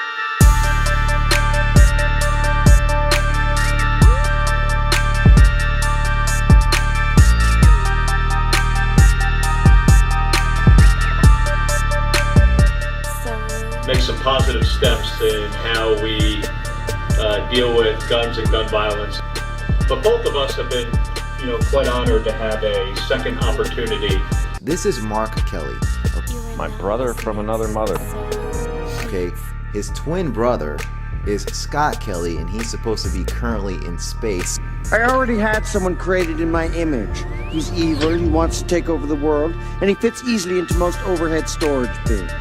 Speaker 19: Make some positive steps in how we deal with guns and gun violence. But both of us have been quite honored to have a second opportunity.
Speaker 22: This is Mark Kelly.
Speaker 23: My brother from another mother.
Speaker 22: Okay, his twin brother is Scott Kelly, and he's supposed to be currently in space.
Speaker 24: I already had someone created in my image. He's evil, he wants to take over the world, and he fits easily into most overhead storage bins.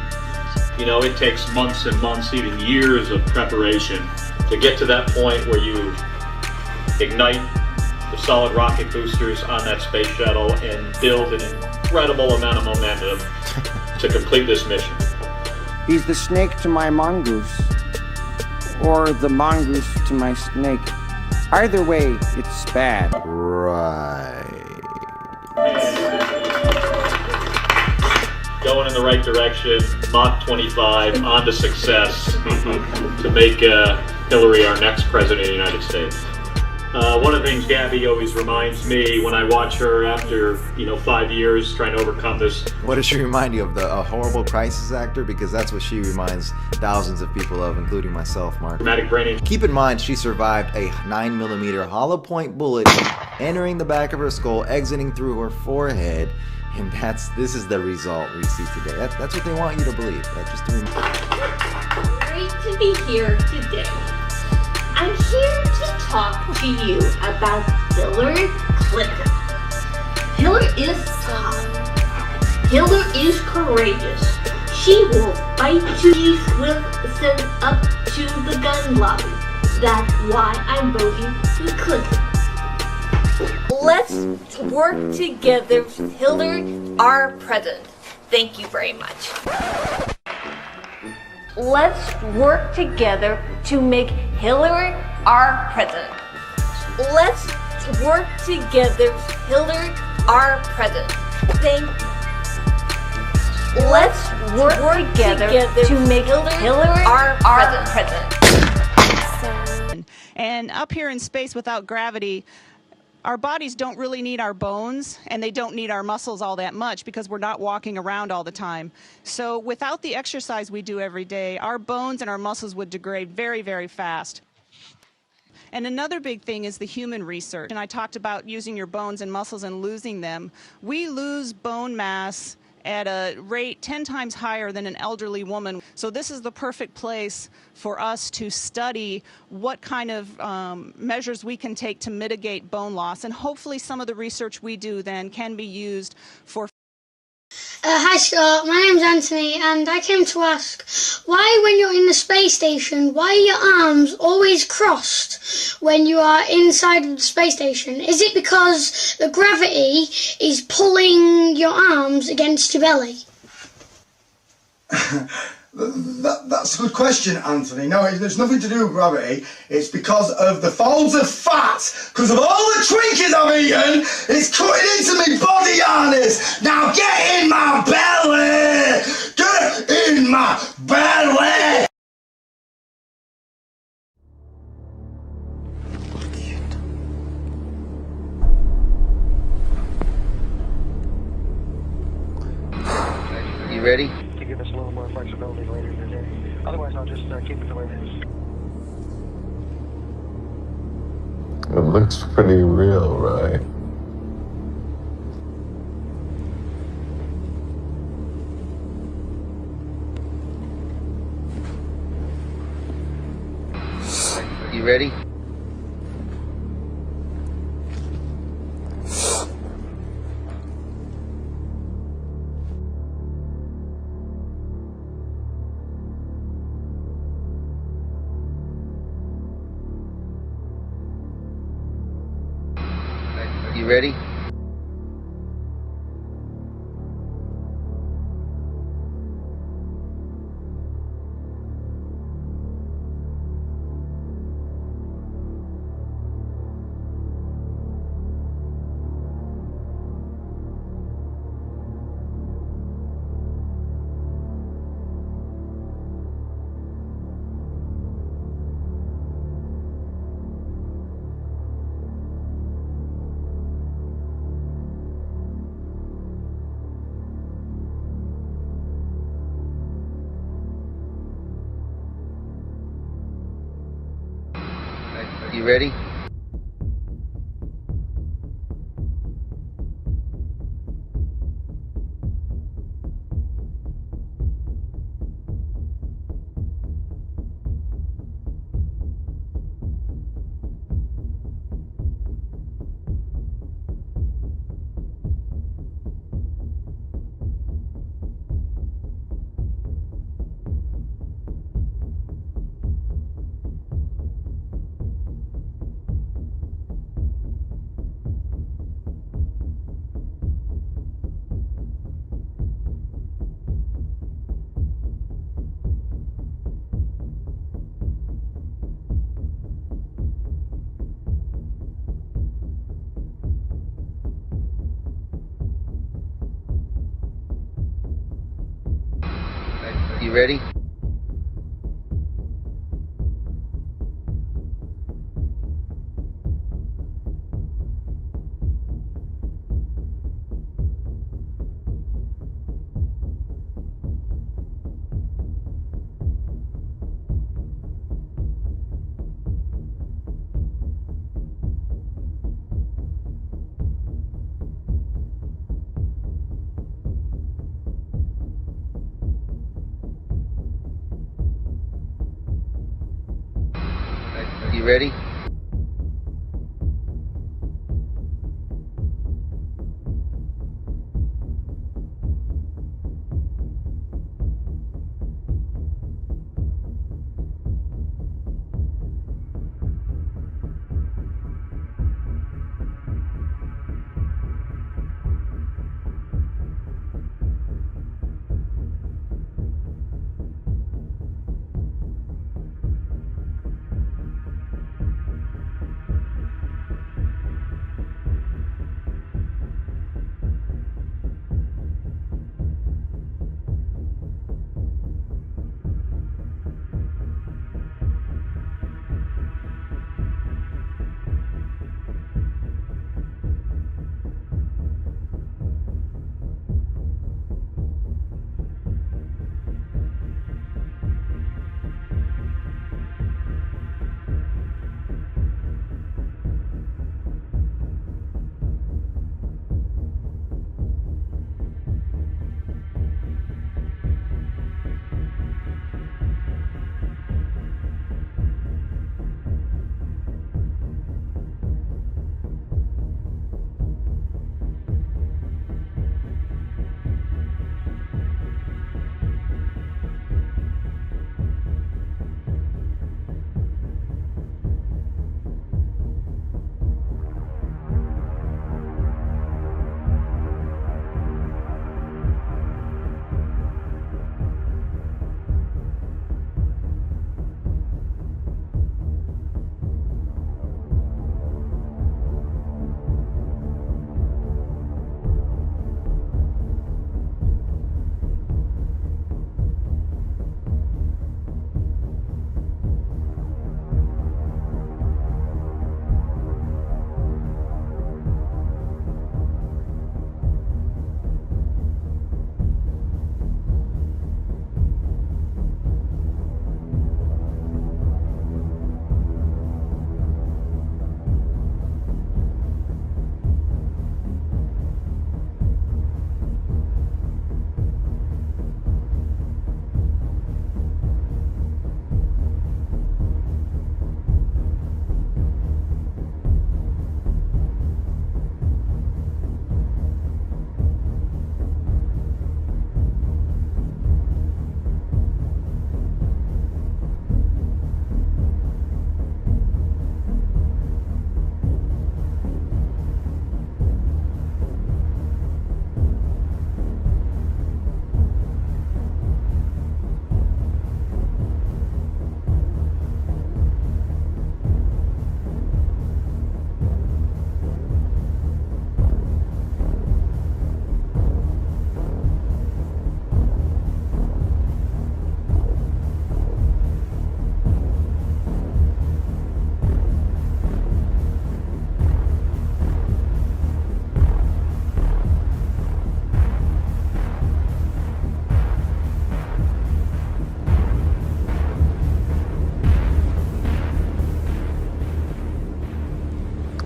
Speaker 19: It takes months and months, even years of preparation to get to that point where you ignite the solid rocket boosters on that space shuttle and build an incredible amount of momentum to complete this mission.
Speaker 24: He's the snake to my mongoose, or the mongoose to my snake. Either way, it's bad.
Speaker 22: Right.
Speaker 19: Going in the right direction, Mach 25, on to success to make Hillary our next president of the United States. One of the things Gabby always reminds me when I watch her after 5 years trying to overcome this.
Speaker 22: What does she remind you of? A horrible crisis actor? Because that's what she reminds thousands of people of, including myself, Mark.
Speaker 19: Dramatic brain.
Speaker 22: Keep in mind, she survived a 9mm hollow point bullet entering the back of her skull, exiting through her forehead, and this is the result we see today. That's what they want you to believe. Just to
Speaker 8: Great to be here today. I'm here to talk to you about Hillary Clinton. Hillary is tough. Hillary is courageous. She will fight to send up to the gun lobby. That's why I'm voting for Clinton. Let's work together with Hillary, our president. Thank you very much. Let's work together to make Hillary our president. Let's work together with Hillary our president. Let's work together to make Hillary our president.
Speaker 15: And up here in space without gravity, our bodies don't really need our bones, and they don't need our muscles all that much because we're not walking around all the time. So without the exercise we do every day, our bones and our muscles would degrade very, very fast. And another big thing is the human research. And I talked about using your bones and muscles and losing them. We lose bone mass at a rate 10 times higher than an elderly woman. So this is the perfect place for us to study what kind of measures we can take to mitigate bone loss. And hopefully some of the research we do then can be used for
Speaker 9: Hi Scott, my name's Anthony and I came to ask why when you're in the space station, why are your arms always crossed when you are inside of the space station? Is it because the gravity is pulling your arms against your belly?
Speaker 10: That's a good question, Anthony. No, there's nothing to do with gravity. It's because of the folds of fat. Because of all the Twinkies I've eaten, it's cutting into my body harness. Now get in my belly! Get in my belly!
Speaker 22: You ready?
Speaker 11: To give us a little more flexibility later in the day. Otherwise, I'll just keep it the way it is.
Speaker 28: It looks pretty real, right?
Speaker 22: You ready? You ready? You ready?
Speaker 3: You ready? You ready?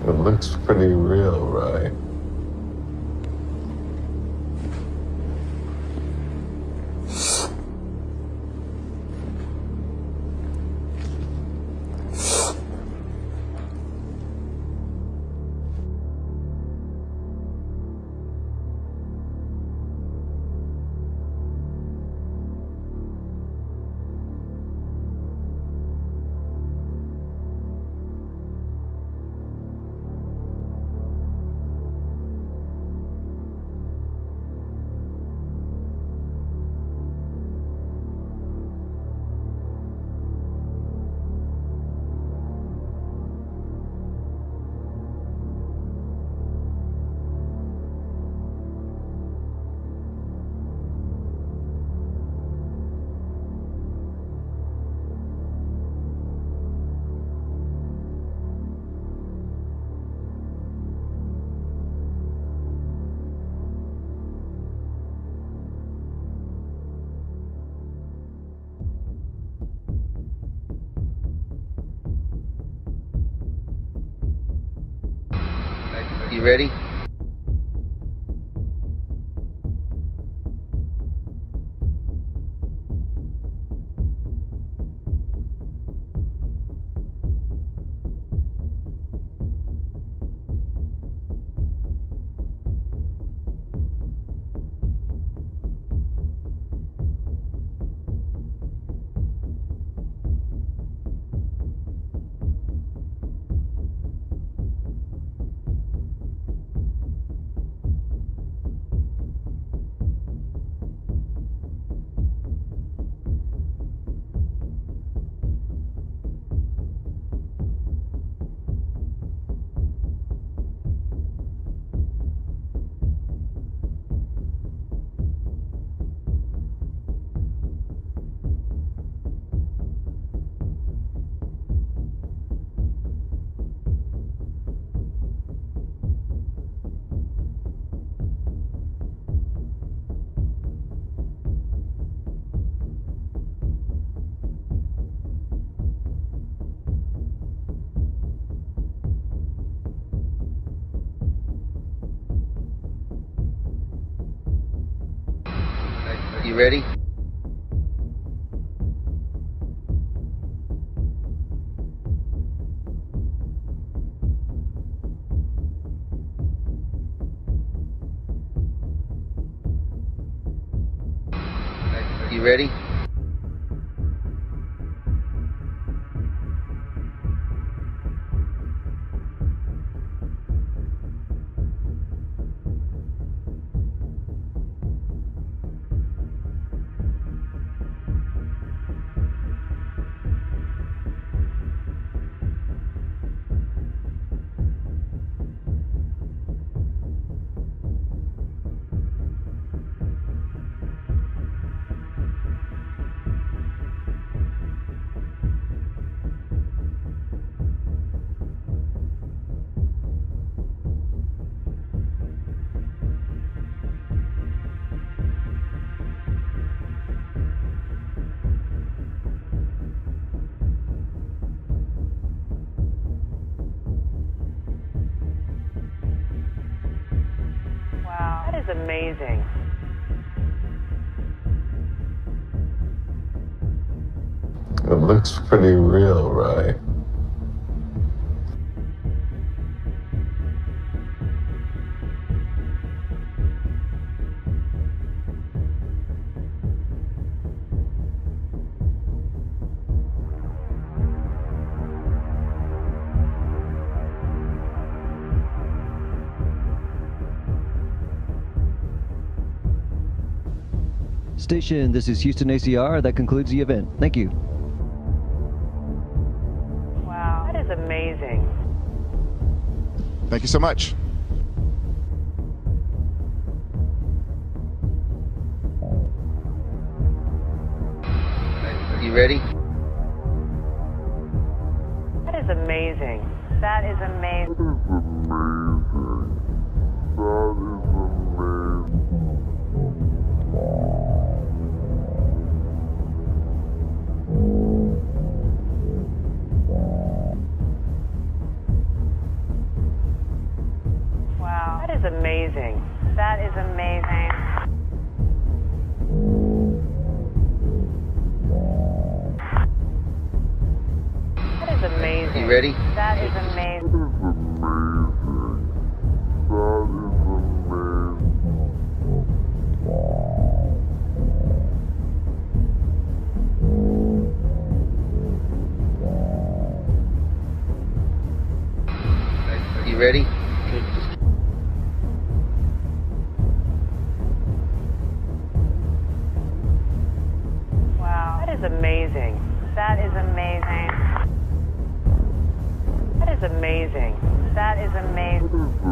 Speaker 5: It looks pretty real, right?
Speaker 22: You ready? You ready? You ready?
Speaker 29: Wow, that is amazing.
Speaker 5: It looks pretty real, right?
Speaker 21: Station, this is Houston ACR. That concludes the event. Thank you.
Speaker 29: Wow, that is amazing.
Speaker 3: Thank you so much.
Speaker 22: You ready?
Speaker 29: That is amazing. That is amazing. Wow, that is amazing. That is amazing. That is amazing.
Speaker 22: You ready?
Speaker 29: That is amazing.
Speaker 22: You ready?
Speaker 29: Wow, that is amazing. That is amazing. That is amazing. That is amazing. That is amazing.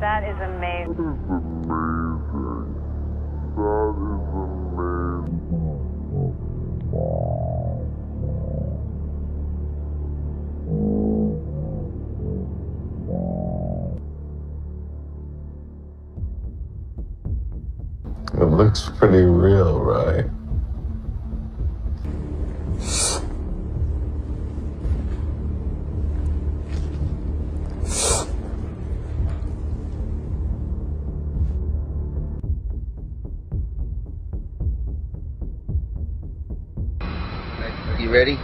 Speaker 29: That is amazing.
Speaker 5: looks pretty real, right?
Speaker 12: You ready?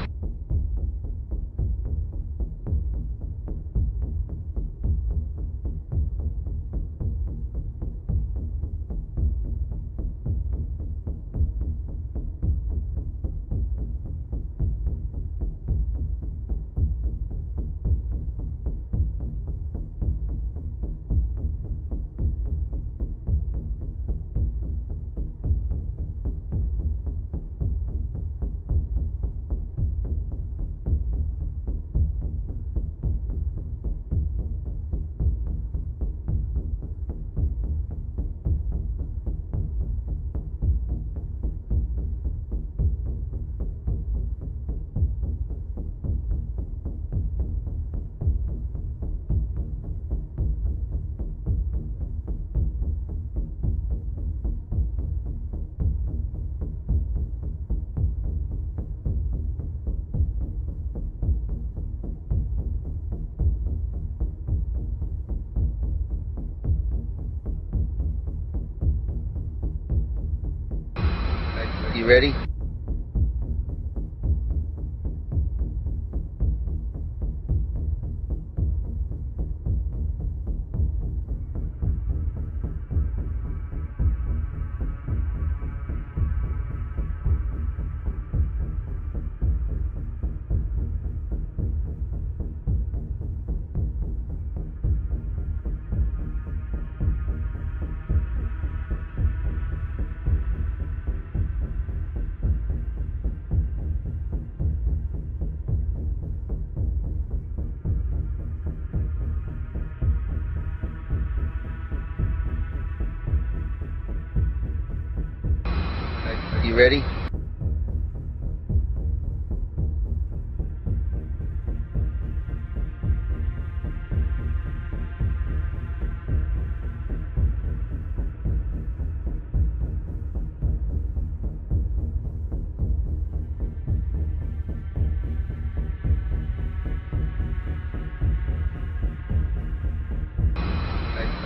Speaker 12: You ready? You ready?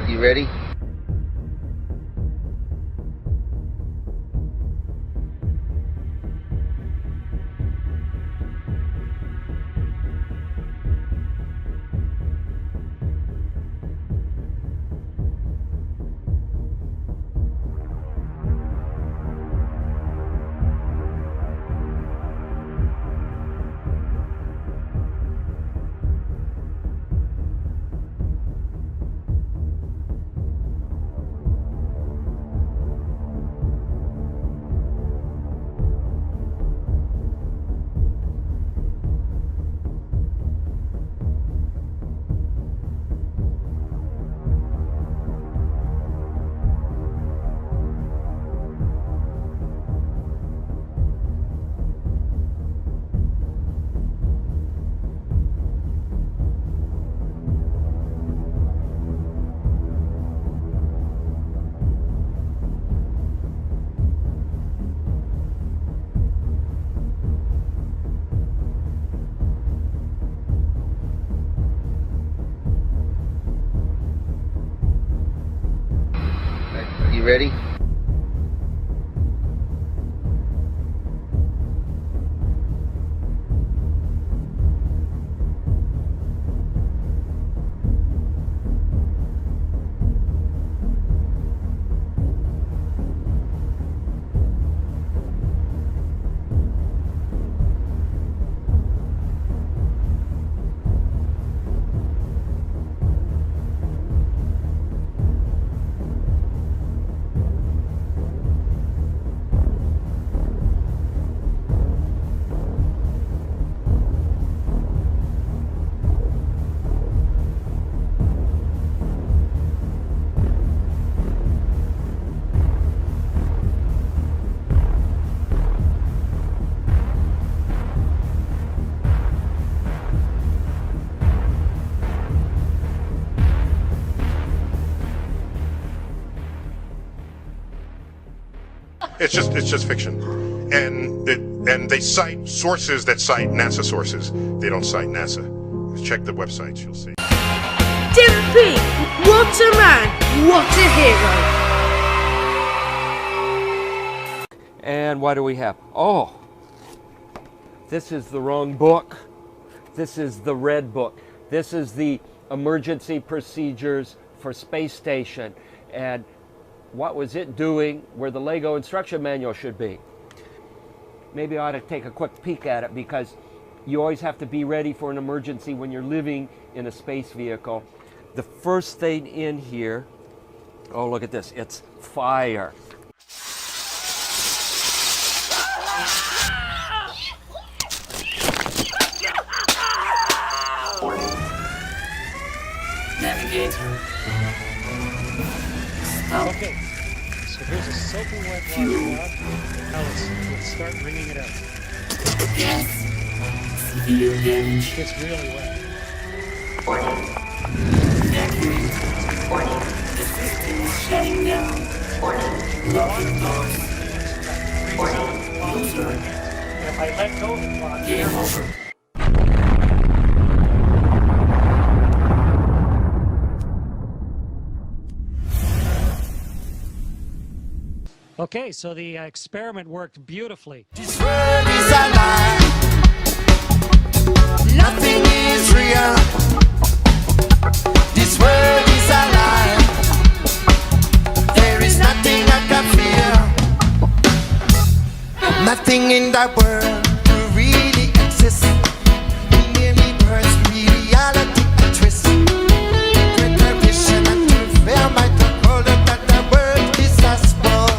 Speaker 12: You ready? You ready?
Speaker 1: It's just fiction, and they cite sources that cite NASA sources. They don't cite NASA. Check the websites, you'll see.
Speaker 6: Dimpy, what a man, what a hero.
Speaker 13: And what do we have? Oh, this is the wrong book. This is the red book. This is the emergency procedures for space station. And what was it doing where the Lego instruction manual should be? Maybe I ought to take a quick peek at it, because you always have to be ready for an emergency when you're living in a space vehicle. The first thing in here, oh, look at this, it's fire.
Speaker 2: Navigator.
Speaker 11: Okay, so here's a soaking wet water rod. Now let's start wringing it out.
Speaker 2: Yes. Severe damage.
Speaker 11: It's really wet.
Speaker 2: Evacuate. The system is shutting down. Locking doors. User.
Speaker 11: If I let go of the clock,
Speaker 2: Game over.
Speaker 11: Okay, so the experiment worked beautifully.
Speaker 2: This world is a lie. Nothing is real. This world is a lie. There is nothing I can feel. Nothing in that world really exists. Merely burns reality a twist. Preparation and prevail might have told us that the world is a sport.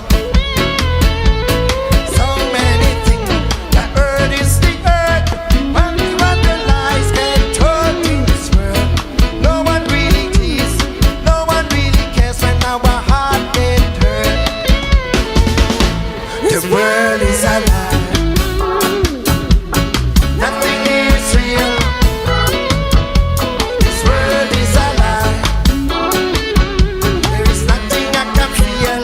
Speaker 2: The world is a lie. Nothing is real. This world is a lie. There is nothing I can feel.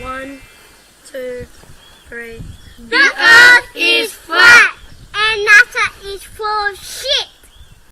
Speaker 9: 1, 2, 3. The earth is flat and NASA is full of shit.